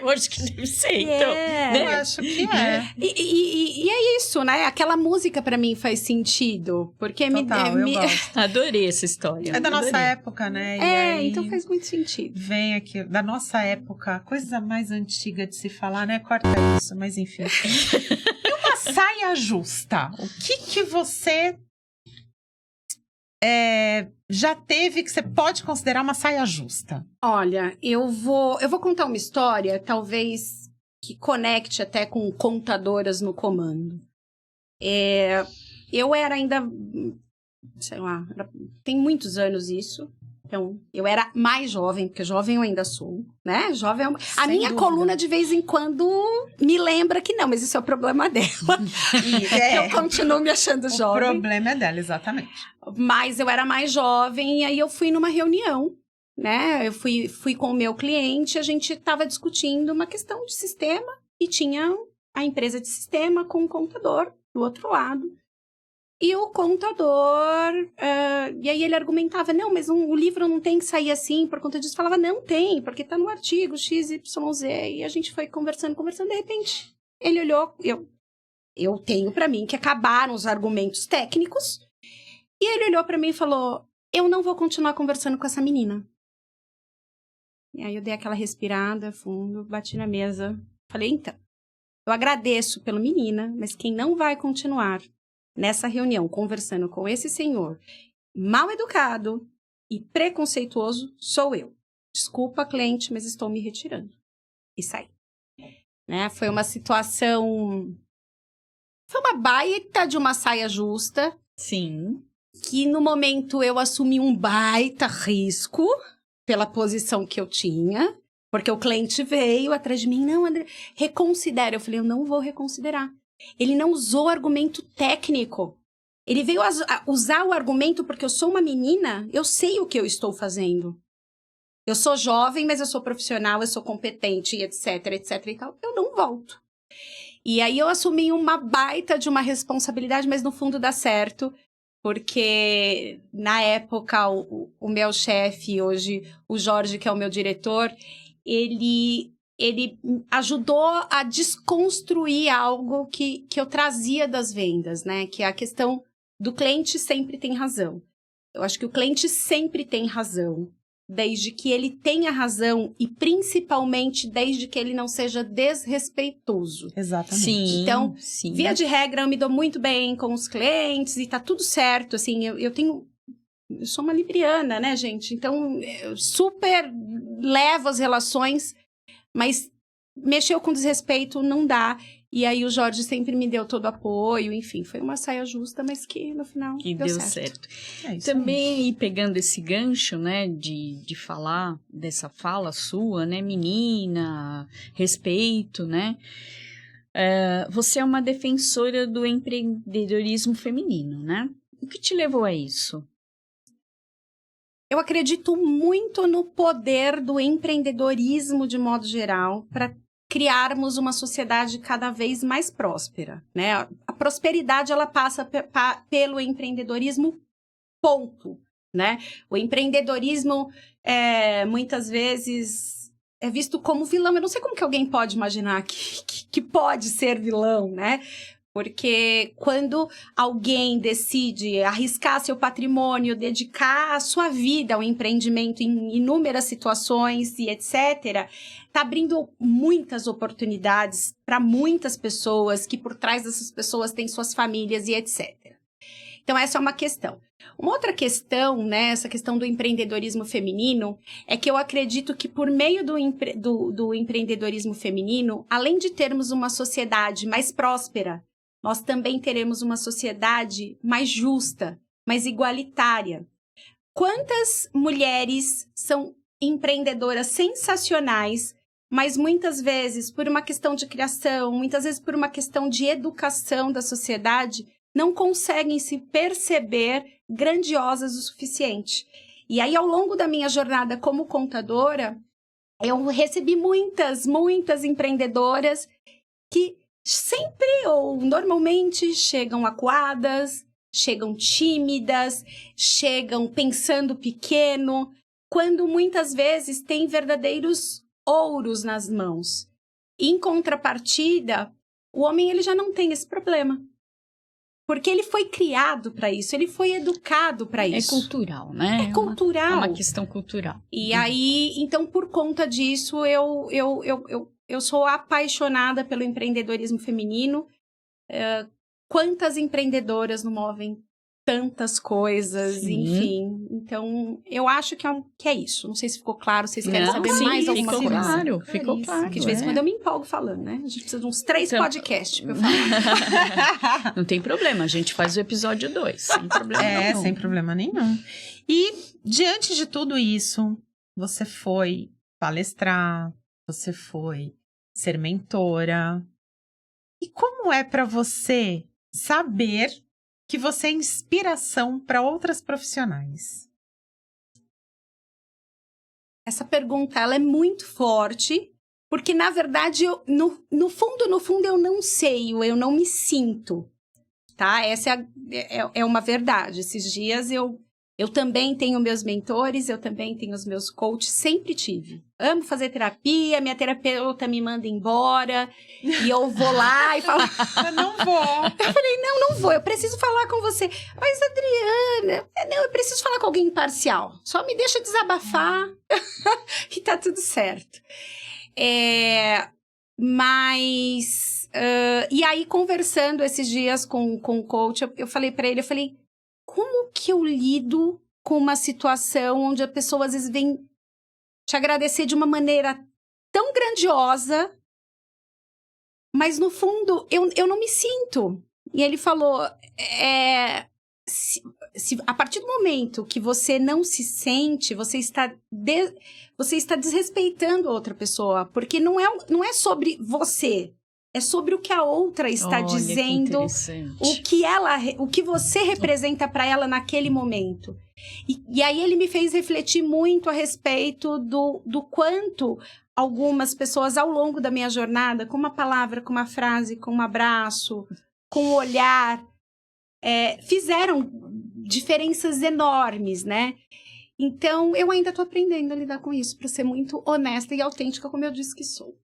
Eu acho que deve ser, então. É. Eu acho que é. E é isso, né? Aquela música pra mim faz sentido. Porque Total, eu gosto. Adorei essa história. É da nossa Adorei. época, né? E aí então faz muito sentido. vem aqui, da nossa época, coisa mais antiga de se falar, né? Corta isso, mas enfim. E uma saia justa? O que você já teve que você pode considerar uma saia justa? Olha, eu vou contar uma história, talvez que conecte até com contadoras no comando. Eu era ainda, sei lá, tem muitos anos isso. Então, eu era mais jovem, porque jovem eu ainda sou, né? Jovem é a minha dúvida. coluna, de vez em quando, me lembra que não, mas isso é o problema dela. Eu continuo me achando jovem. O problema é dela, exatamente. Mas eu era mais jovem, e aí eu fui numa reunião, né? Eu fui com o meu cliente, a gente estava discutindo uma questão de sistema, e tinha a empresa de sistema com o contador do outro lado. E o contador, e aí ele argumentava, não, mas o livro não tem que sair assim, por conta disso. Falava, não tem, porque tá no artigo XYZ. E a gente foi conversando, de repente, ele olhou, eu tenho pra mim que acabaram os argumentos técnicos, e ele olhou pra mim e falou, eu não vou continuar conversando com essa menina. E aí eu dei aquela respirada fundo, bati na mesa, falei, então, eu agradeço pela menina, mas quem não vai continuar nessa reunião, conversando com esse senhor mal educado e preconceituoso, sou eu. Desculpa, cliente, mas estou me retirando. E saí. Né? Foi uma situação... Foi uma baita de uma saia justa. Sim. Que no momento eu assumi um baita risco pela posição que eu tinha. Porque o cliente veio atrás de mim. Não, André, reconsidera. Eu falei, eu não vou reconsiderar. Ele não usou argumento técnico. Ele veio usar o argumento porque eu sou uma menina, eu sei o que eu estou fazendo. Eu sou jovem, mas eu sou profissional, eu sou competente, etc, etc e tal. Eu não volto. E aí eu assumi uma baita de uma responsabilidade, mas no fundo dá certo. Porque na época o meu chefe, hoje o Jorge, que é o meu diretor, ele ajudou a desconstruir algo que eu trazia das vendas, né? Que é a questão do cliente sempre tem razão. Eu acho que o cliente sempre tem razão, desde que ele tenha razão e principalmente desde que ele não seja desrespeitoso. Exatamente. Sim, Então, sim. via de regra, eu me dou muito bem com os clientes e tá tudo certo, assim, eu sou uma libriana, né, gente? Então, eu super levo as relações, mas mexeu com desrespeito, não dá. E aí o Jorge sempre me deu todo o apoio, enfim, foi uma saia justa, mas que no final Que deu deu certo. É isso Também, e pegando esse gancho, né, de falar dessa fala sua, né, menina, respeito, né, você é uma defensora do empreendedorismo feminino, né? O que te levou a isso? Eu acredito muito no poder do empreendedorismo de modo geral para criarmos uma sociedade cada vez mais próspera, né? A prosperidade, ela passa pelo empreendedorismo, ponto, né? O empreendedorismo, muitas vezes, é visto como vilão. Eu não sei como que alguém pode imaginar que pode ser vilão, né? Porque quando alguém decide arriscar seu patrimônio, dedicar a sua vida ao empreendimento em inúmeras situações e etc., está abrindo muitas oportunidades para muitas pessoas, que por trás dessas pessoas têm suas famílias e etc. Então, essa é uma questão. Uma outra questão, né, essa questão do empreendedorismo feminino, é que eu acredito que por meio do empreendedorismo feminino, além de termos uma sociedade mais próspera, nós também teremos uma sociedade mais justa, mais igualitária. Quantas mulheres são empreendedoras sensacionais, mas muitas vezes por uma questão de criação, muitas vezes por uma questão de educação da sociedade, não conseguem se perceber grandiosas o suficiente. E aí, ao longo da minha jornada como contadora, eu recebi muitas empreendedoras que sempre ou normalmente chegam acuadas, chegam tímidas, chegam pensando pequeno, quando muitas vezes têm verdadeiros ouros nas mãos. Em contrapartida, o homem ele já não tem esse problema. Porque ele foi criado para isso, ele foi educado para isso. É cultural, né? É cultural. É uma questão cultural. E aí, então, por conta disso, eu sou apaixonada pelo empreendedorismo feminino. Quantas empreendedoras não movem tantas coisas, enfim. Então, eu acho que é isso. Não sei se ficou claro, vocês querem saber mais alguma coisa? Ficou claro. Porque de vez em quando eu me empolgo falando, né? A gente precisa de uns 3 podcasts pra eu falar. Não tem problema, a gente faz o episódio 2, sem problema nenhum. Sem problema nenhum. E, diante de tudo isso, você foi palestrar, você foi ser mentora. E como é pra você saber que você é inspiração para outras profissionais? Essa pergunta, ela é muito forte, porque, na verdade, no fundo, eu não sei, eu não me sinto, tá? Essa é uma verdade. Esses dias, eu também tenho meus mentores, eu também tenho os meus coaches, sempre tive. Amo fazer terapia, minha terapeuta me manda embora, e eu vou lá e falo... Eu não vou. Eu falei, não vou, eu preciso falar com você. Mas, Adriana, não, eu preciso falar com alguém imparcial. Só me deixa desabafar e tá tudo certo. Mas... e aí, conversando esses dias com o coach, eu falei pra ele, como que eu lido com uma situação onde a pessoa às vezes vem te agradecer de uma maneira tão grandiosa, mas no fundo eu não me sinto. E ele falou, a partir do momento que você não se sente, você está desrespeitando a outra pessoa, porque não é sobre você. É sobre o que a outra está dizendo, o que você representa para ela naquele momento. E aí ele me fez refletir muito a respeito do quanto algumas pessoas ao longo da minha jornada, com uma palavra, com uma frase, com um abraço, com um olhar, fizeram diferenças enormes, né? Então, eu ainda estou aprendendo a lidar com isso, para ser muito honesta e autêntica, como eu disse que sou.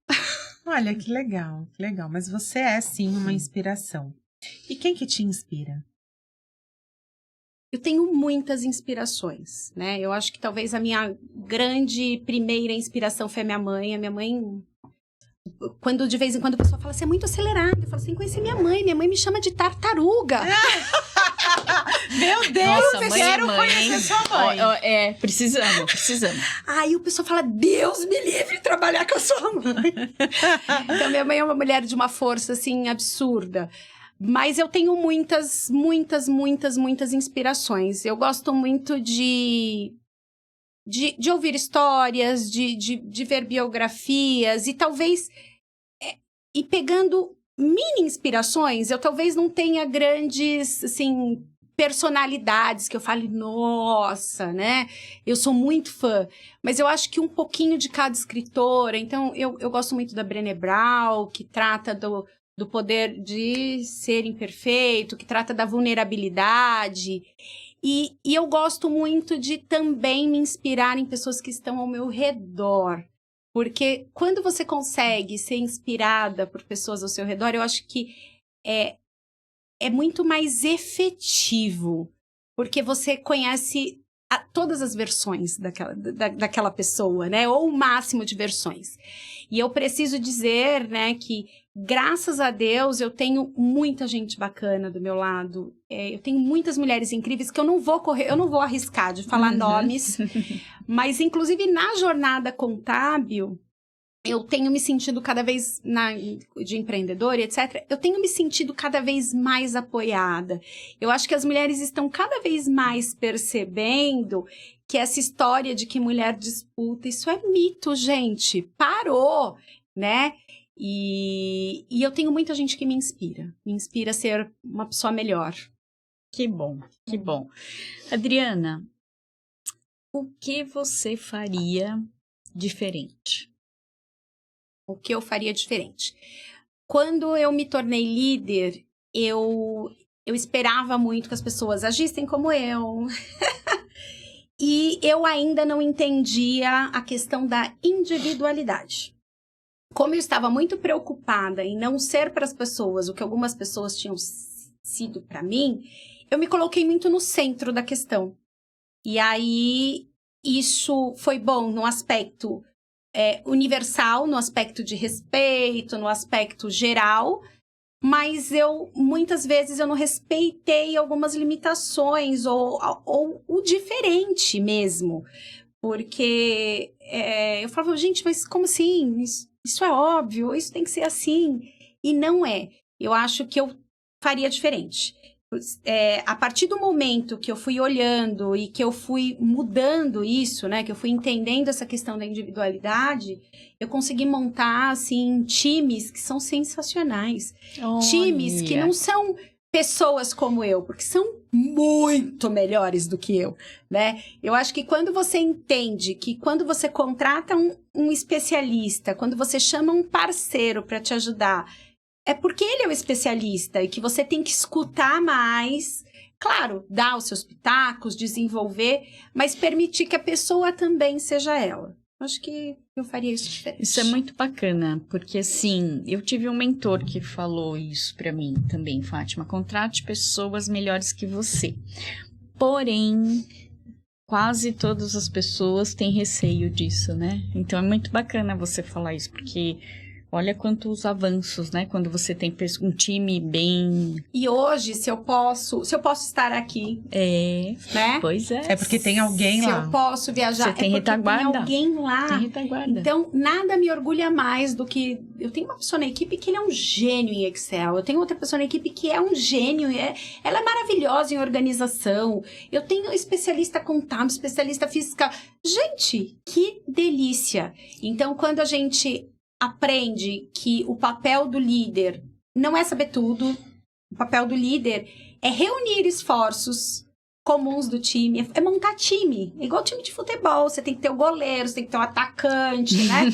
Olha, que legal, que legal. Mas você é, sim, uma inspiração. E quem que te inspira? Eu tenho muitas inspirações, né? Eu acho que talvez a minha grande primeira inspiração foi a minha mãe. A minha mãe, quando de vez em quando a pessoa fala, você é muito acelerada. Eu falo, você tem que conhecer minha mãe. Minha mãe me chama de tartaruga. Meu Deus, nossa, eu quero conhecer sua mãe. Precisamos. Aí o pessoal fala, Deus me livre de trabalhar com a sua mãe. Então, minha mãe é uma mulher de uma força, assim, absurda. Mas eu tenho muitas inspirações. Eu gosto muito de ouvir histórias, de ver biografias e talvez... E pegando mini inspirações, eu talvez não tenha grandes, assim... personalidades que eu fale, nossa, né? Eu sou muito fã. Mas eu acho que um pouquinho de cada escritora. Então, eu gosto muito da Brené Brown, que trata do poder de ser imperfeito, que trata da vulnerabilidade. E eu gosto muito de também me inspirar em pessoas que estão ao meu redor. Porque quando você consegue ser inspirada por pessoas ao seu redor, eu acho que é muito mais efetivo, porque você conhece todas as versões daquela pessoa, né? Ou o máximo de versões. E eu preciso dizer, né, que graças a Deus eu tenho muita gente bacana do meu lado. Eu tenho muitas mulheres incríveis que eu não vou arriscar de falar nomes, mas inclusive na jornada contábil, eu tenho me sentido cada vez, de empreendedora e etc., eu tenho me sentido cada vez mais apoiada. Eu acho que as mulheres estão cada vez mais percebendo que essa história de que mulher disputa, isso é mito, gente. Parou, né? E eu tenho muita gente que me inspira a ser uma pessoa melhor. Que bom, que bom. Adriana, o que você faria diferente? O que eu faria diferente? Quando eu me tornei líder, eu esperava muito que as pessoas agissem como eu. E eu ainda não entendia a questão da individualidade. Como eu estava muito preocupada em não ser para as pessoas o que algumas pessoas tinham sido para mim, eu me coloquei muito no centro da questão. E aí, isso foi bom no aspecto universal, no aspecto de respeito, no aspecto geral, mas muitas vezes eu não respeitei algumas limitações ou o diferente mesmo. Porque eu falava, gente, mas como assim? Isso é óbvio, isso tem que ser assim. E não é. Eu acho que eu faria diferente. A partir do momento que eu fui olhando e que eu fui mudando isso, né? Que eu fui entendendo essa questão da individualidade, eu consegui montar, assim, times que são sensacionais. Olha. Times que não são pessoas como eu, porque são muito melhores do que eu, né? Eu acho que quando você entende que quando você contrata um especialista, quando você chama um parceiro para te ajudar, é porque ele é o especialista e que você tem que escutar mais, claro, dar os seus pitacos, desenvolver, mas permitir que a pessoa também seja ela. Acho que eu faria isso diferente. Isso é muito bacana, porque assim, eu tive um mentor que falou isso pra mim também, Fátima. Contrate pessoas melhores que você. Porém, quase todas as pessoas têm receio disso, né? Então é muito bacana você falar isso, porque olha quantos avanços, né? Quando você tem um time bem... E hoje, se eu posso estar aqui, né? Pois é. É porque tem alguém lá. Se eu posso viajar, Você tem porque retaguarda. tem alguém lá. Tem retaguarda. Então, nada me orgulha mais do que... Eu tenho uma pessoa na equipe que ele é um gênio em Excel. Eu tenho outra pessoa na equipe que é um gênio. Ela é maravilhosa em organização. Eu tenho um especialista contábil, especialista fiscal. Gente, que delícia! Então, quando a gente aprende que o papel do líder não é saber tudo, o papel do líder é reunir esforços comuns do time, é montar time, é igual time de futebol, você tem que ter o goleiro, você tem que ter o atacante, né?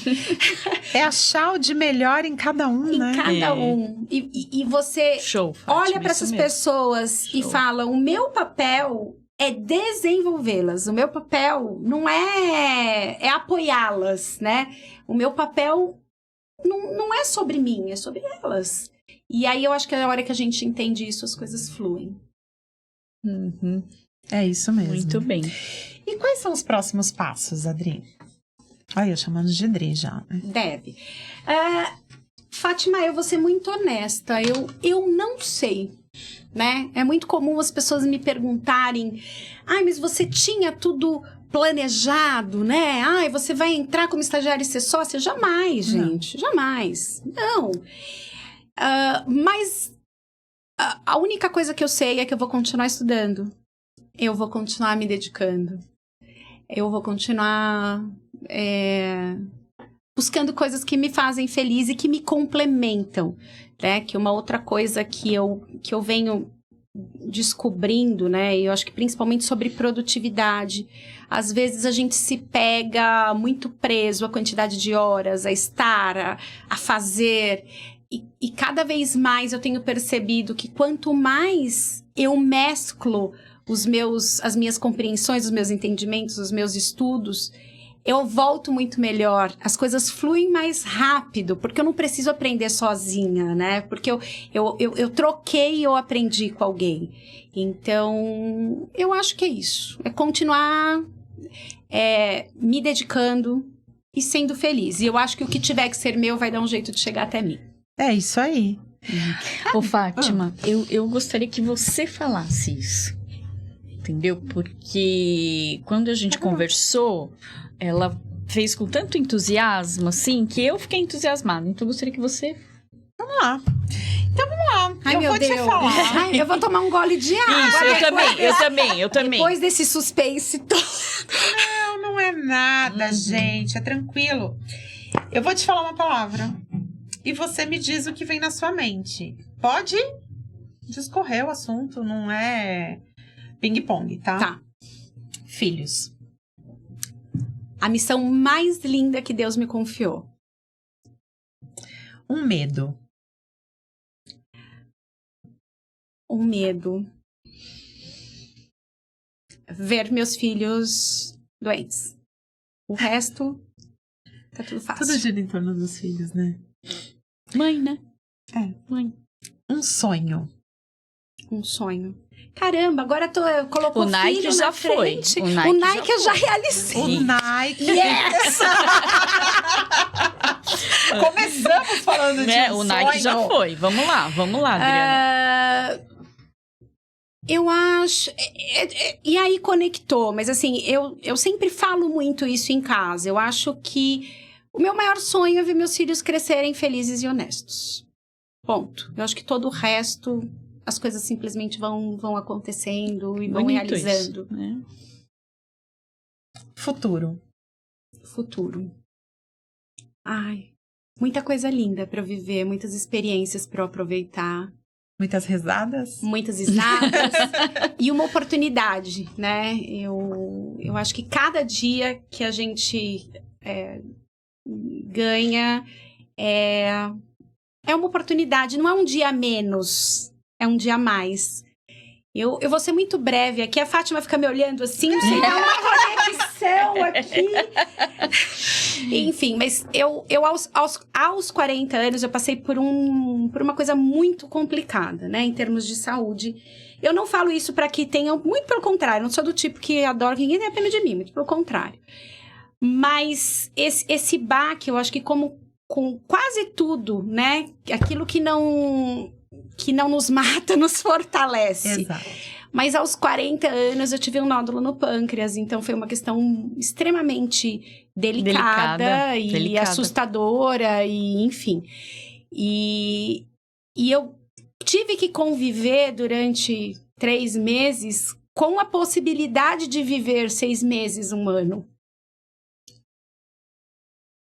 É achar o de melhor em cada um, né? Em cada um. E você Show, Fátima, olha para essas pessoas e fala, o meu papel é desenvolvê-las, o meu papel não é apoiá-las, né? O meu papel não é sobre mim, é sobre elas. E aí eu acho que a hora que a gente entende isso, as coisas fluem. Uhum. É isso mesmo. Muito bem. E quais são os próximos passos, Adri? Olha, eu chamando de Adri já. Deve. Fátima, eu vou ser muito honesta. Eu não sei, né? É muito comum as pessoas me perguntarem, mas você tinha tudo planejado, né? Você vai entrar como estagiária e ser sócia? Jamais, gente. Jamais. Não. Mas a única coisa que eu sei é que eu vou continuar estudando. Eu vou continuar me dedicando. Eu vou continuar buscando coisas que me fazem feliz e que me complementam, né? Que uma outra coisa que eu venho descobrindo, né? E eu acho que principalmente sobre produtividade. Às vezes a gente se pega muito preso à quantidade de horas, a estar, a fazer. E cada vez mais eu tenho percebido que quanto mais eu mesclo as minhas compreensões, os meus entendimentos, os meus estudos, eu volto muito melhor. As coisas fluem mais rápido, porque eu não preciso aprender sozinha, né? Porque eu troquei e eu aprendi com alguém. Então, eu acho que é isso. É continuar me dedicando e sendo feliz. E eu acho que o que tiver que ser meu vai dar um jeito de chegar até mim. É isso aí. Ô, Fátima, eu gostaria que você falasse isso. Entendeu? Porque quando a gente conversou, ela fez com tanto entusiasmo, assim, que eu fiquei entusiasmada. Então, eu gostaria que você... Vamos lá. Então, vamos lá. Ai, eu meu vou Deus. te falar. Eu vou tomar um gole de água. Isso, eu também. Depois desse suspense todo. Não é nada, gente. É tranquilo. Eu vou te falar uma palavra. E você me diz o que vem na sua mente. Pode discorrer o assunto, não é ping-pong, tá? Tá. Filhos. A missão mais linda que Deus me confiou. Um medo. Um medo. Ver meus filhos doentes. O resto, tá tudo fácil. Tudo gira em torno dos filhos, né? Mãe, né? Mãe. Um sonho. Um sonho. Caramba, agora colocou O Nike filho já na foi. frente. O Nike eu já realizei. O Nike. Yes! Começamos falando de um O Nike já sonho. foi. Vamos lá, Adriana. Eu acho... E aí conectou, mas assim, eu sempre falo muito isso em casa. Eu acho que o meu maior sonho é ver meus filhos crescerem felizes e honestos. Ponto. Eu acho que todo o resto, as coisas simplesmente vão acontecendo e vão Bonito realizando. isso, né? Futuro. Ai, muita coisa linda pra eu viver, muitas experiências pra eu aproveitar. Muitas risadas? Muitas risadas e uma oportunidade, né? Eu acho que cada dia que a gente ganha é uma oportunidade, não é um dia a menos, é um dia a mais. Eu vou ser muito breve aqui, a Fátima fica me olhando assim, sem dar uma conexão aqui. Enfim, mas eu aos 40 anos, eu passei por uma coisa muito complicada, né, em termos de saúde. Eu não falo isso para que tenham, muito pelo contrário, não sou do tipo que adora que ninguém tenha pena de mim, muito pelo contrário. Mas esse baque, eu acho que como com quase tudo, né, aquilo que não nos mata, nos fortalece. Exato. Mas aos 40 anos eu tive um nódulo no pâncreas, então foi uma questão extremamente delicada e assustadora, e enfim. E eu tive que conviver durante 3 meses com a possibilidade de viver 6 meses, 1 ano.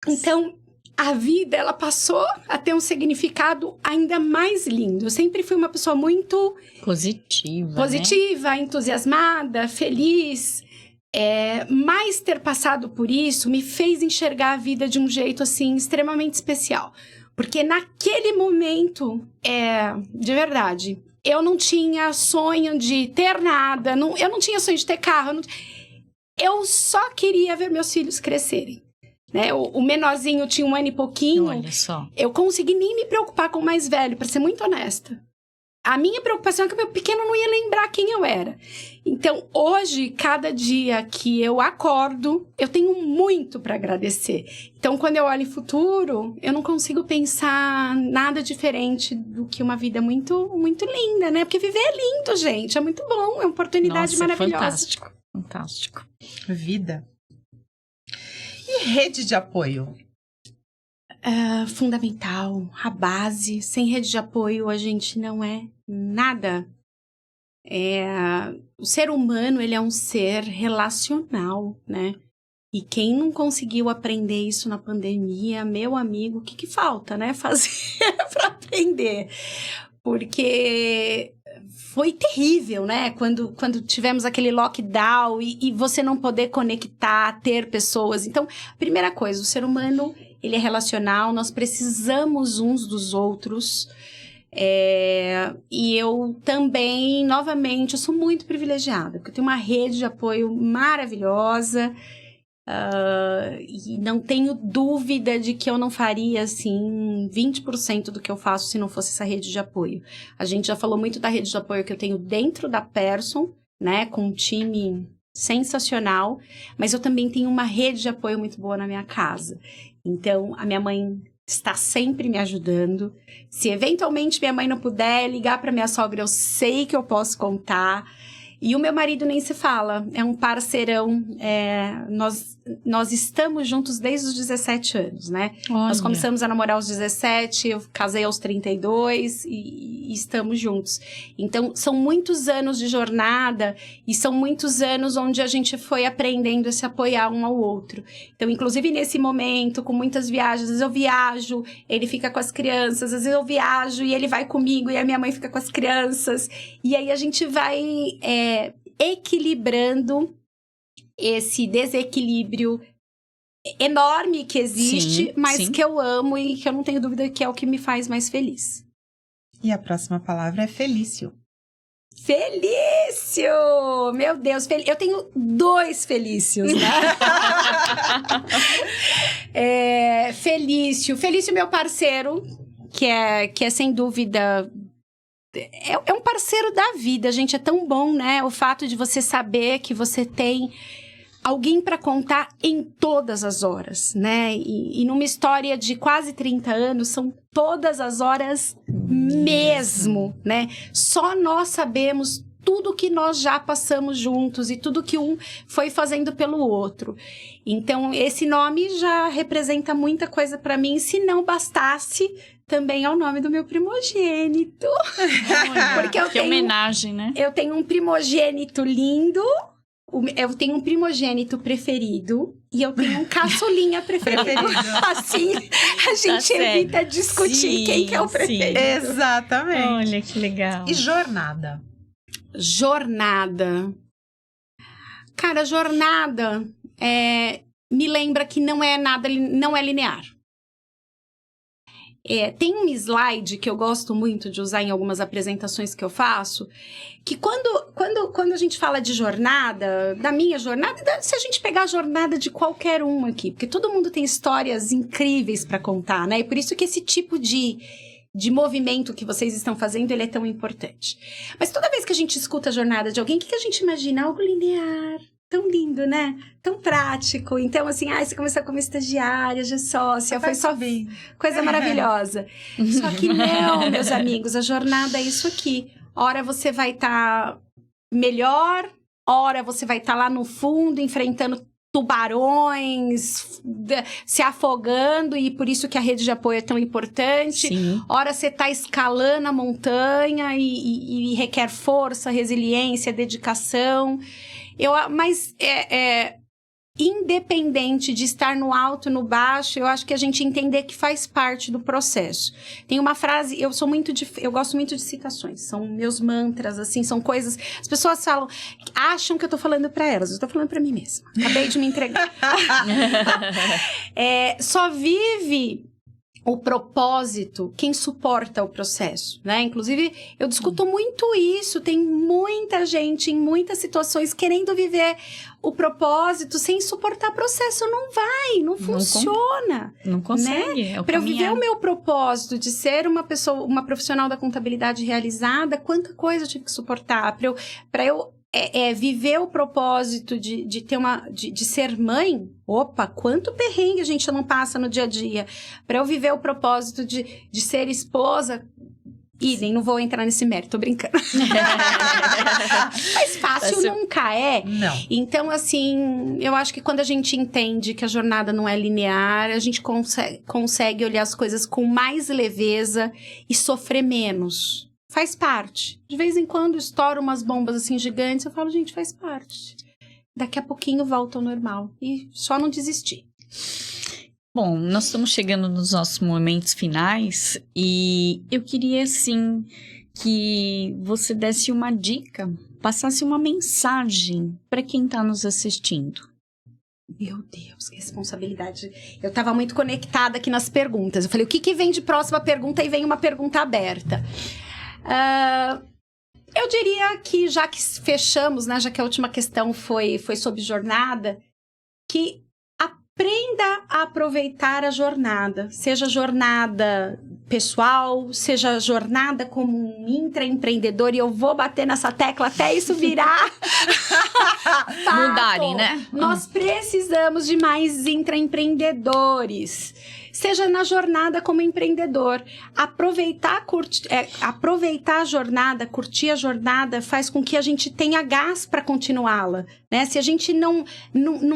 Então, a vida, ela passou a ter um significado ainda mais lindo. Eu sempre fui uma pessoa muito positiva, né? Entusiasmada, feliz. Mas ter passado por isso me fez enxergar a vida de um jeito, assim, extremamente especial. Porque naquele momento, de verdade, eu não tinha sonho de ter nada, eu não tinha sonho de ter carro. Eu só queria ver meus filhos crescerem. Né? O menorzinho tinha 1 ano e pouquinho. Olha só. Eu consegui nem me preocupar com o mais velho, pra ser muito honesta. A minha preocupação é que o meu pequeno não ia lembrar quem eu era. Então, hoje, cada dia que eu acordo, eu tenho muito para agradecer. Então, quando eu olho em futuro, eu não consigo pensar nada diferente do que uma vida muito, muito linda, né? Porque viver é lindo, gente. É muito bom, é uma oportunidade maravilhosa. Fantástico. Vida. E rede de apoio? Fundamental, a base. Sem rede de apoio, a gente não é nada. O ser humano, ele é um ser relacional, né? E quem não conseguiu aprender isso na pandemia, meu amigo, o que falta, né? Fazer para aprender. Porque foi terrível, né? Quando tivemos aquele lockdown e você não poder conectar, ter pessoas. Então, primeira coisa, o ser humano, ele é relacional, nós precisamos uns dos outros. E eu também, novamente, eu sou muito privilegiada, porque eu tenho uma rede de apoio maravilhosa. E não tenho dúvida de que eu não faria, assim, 20% do que eu faço se não fosse essa rede de apoio. A gente já falou muito da rede de apoio que eu tenho dentro da Persson, né, com um time sensacional, mas eu também tenho uma rede de apoio muito boa na minha casa. Então, a minha mãe está sempre me ajudando. Se eventualmente minha mãe não puder ligar para minha sogra, eu sei que eu posso contar. E o meu marido nem se fala, é um parceirão, nós estamos juntos desde os 17 anos, né? Olha. Nós começamos a namorar aos 17, eu casei aos 32 e estamos juntos. Então, são muitos anos de jornada e são muitos anos onde a gente foi aprendendo a se apoiar um ao outro. Então, inclusive nesse momento, com muitas viagens, às vezes eu viajo, ele fica com as crianças, às vezes eu viajo e ele vai comigo e a minha mãe fica com as crianças. E aí a gente vai equilibrando esse desequilíbrio enorme que existe, Sim, mas sim. que eu amo e que eu não tenho dúvida que é o que me faz mais feliz. E a próxima palavra é Felício. Felício! Meu Deus, eu tenho 2 Felícios, né? Felício, meu parceiro, que é sem dúvida... É um parceiro da vida, gente. É tão bom, né? O fato de você saber que você tem alguém para contar em todas as horas, né? E numa história de quase 30 anos, são todas as horas mesmo, né? Só nós sabemos tudo que nós já passamos juntos e tudo que um foi fazendo pelo outro. Então, esse nome já representa muita coisa para mim. Se não bastasse, também é o nome do meu primogênito. Porque que homenagem, né? Eu tenho um primogênito lindo, eu tenho um primogênito preferido e eu tenho um caçulinha preferido. Assim, a gente evita discutir quem que é o preferido. Exatamente. Olha, que legal. E jornada? Jornada. Cara, jornada me lembra que não é linear. Tem um slide que eu gosto muito de usar em algumas apresentações que eu faço, que quando a gente fala de jornada, da minha jornada, se a gente pegar a jornada de qualquer um aqui, porque todo mundo tem histórias incríveis para contar, né? E por isso que esse tipo de movimento que vocês estão fazendo, ele é tão importante. Mas toda vez que a gente escuta a jornada de alguém, o que a gente imagina? Algo linear. Tão lindo, né? Tão prático. Então, assim, você começou como estagiária, já sócia, foi só coisa maravilhosa. Só que não, meus amigos, a jornada é isso aqui. Ora você vai estar melhor, ora você vai estar lá no fundo, enfrentando tubarões, se afogando, e por isso que a rede de apoio é tão importante. Sim. Ora você está escalando a montanha e requer força, resiliência, dedicação. Mas independente de estar no alto, no baixo, eu acho que a gente entender que faz parte do processo. Tem uma frase, eu gosto muito de citações, são meus mantras, assim, são coisas, as pessoas acham que eu tô falando para elas, eu tô falando para mim mesma. Acabei de me entregar. Só vive o propósito quem suporta o processo, né? Inclusive, eu discuto muito isso. Tem muita gente em muitas situações querendo viver o propósito sem suportar processo. Não funciona. Não consegue. Né? Para eu viver o meu propósito de ser uma profissional da contabilidade realizada, quanta coisa eu tive que suportar. Para eu viver o propósito de ter de ser mãe, opa, quanto perrengue a gente não passa no dia a dia. Para eu viver o propósito de ser esposa, nem não vou entrar nesse mérito, tô brincando. Mas fácil nunca é. Não. Então, assim, eu acho que quando a gente entende que a jornada não é linear, a gente consegue olhar as coisas com mais leveza e sofrer menos. Faz parte. De vez em quando estouram umas bombas assim gigantes, eu falo, gente, faz parte. Daqui a pouquinho volta ao normal. E só não desistir. Bom, nós estamos chegando nos nossos momentos finais e eu queria, assim, que você desse uma dica, passasse uma mensagem para quem está nos assistindo. Meu Deus, que responsabilidade. Eu estava muito conectada aqui nas perguntas. Eu falei, o que vem de próxima pergunta? E vem uma pergunta aberta. Eu diria que, já que fechamos, né, já que a última questão foi sobre jornada, que aprenda a aproveitar a jornada. Seja jornada pessoal, seja jornada como um intraempreendedor, e eu vou bater nessa tecla até isso virar mudarem, né? Nós precisamos de mais intraempreendedores. Seja na jornada como empreendedor. Aproveitar a jornada, curtir a jornada, faz com que a gente tenha gás para continuá-la, né? Se a gente não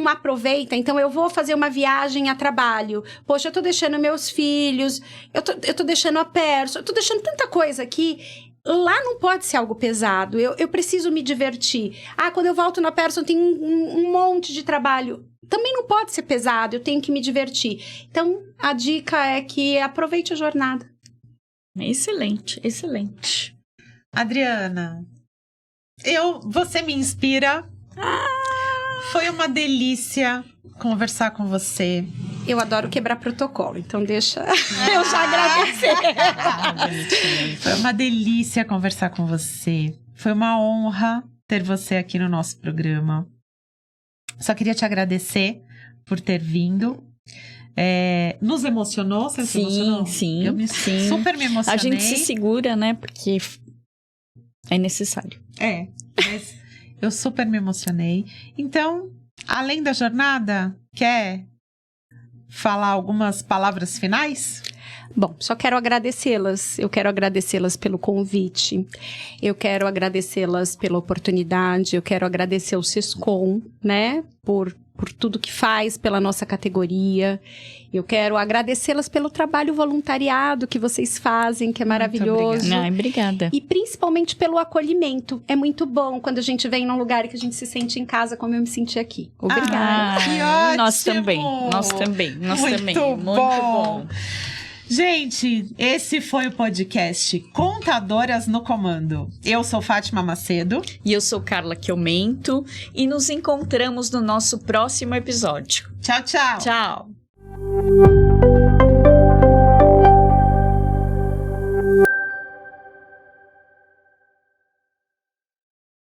aproveita, então eu vou fazer uma viagem a trabalho. Poxa, eu tô deixando meus filhos, eu tô deixando a Perso, eu tô deixando tanta coisa aqui. Lá não pode ser algo pesado. Eu preciso me divertir. Quando eu volto na Perso, tem um monte de trabalho. Também não pode ser pesado, eu tenho que me divertir. Então, a dica é que aproveite a jornada. Excelente, excelente. Adriana, você me inspira. Foi uma delícia conversar com você. Eu adoro quebrar protocolo, então deixa eu já agradecer. Foi uma delícia conversar com você. Foi uma honra ter você aqui no nosso programa. Só queria te agradecer por ter vindo. Nos emocionou? Você se emocionou? Sim. Sim. Super me emocionei. A gente se segura, né? Porque é necessário. Mas eu super me emocionei. Então, Além da jornada, quer falar algumas palavras finais? Bom, só quero agradecê-las. Eu quero agradecê-las pelo convite. Eu quero agradecê-las pela oportunidade. Eu quero agradecer ao Sescom, né? Por tudo que faz pela nossa categoria. Eu quero agradecê-las pelo trabalho voluntariado que vocês fazem, que é maravilhoso. Obrigada. E principalmente pelo acolhimento. É muito bom quando a gente vem num lugar que a gente se sente em casa, como eu me senti aqui. Obrigada. Que ótimo! Nós também. Muito bom. Gente, esse foi o podcast Contadoras no Comando. Eu sou Fátima Macedo. E eu sou Carla Chiomento. E nos encontramos no nosso próximo episódio. Tchau, tchau. Tchau.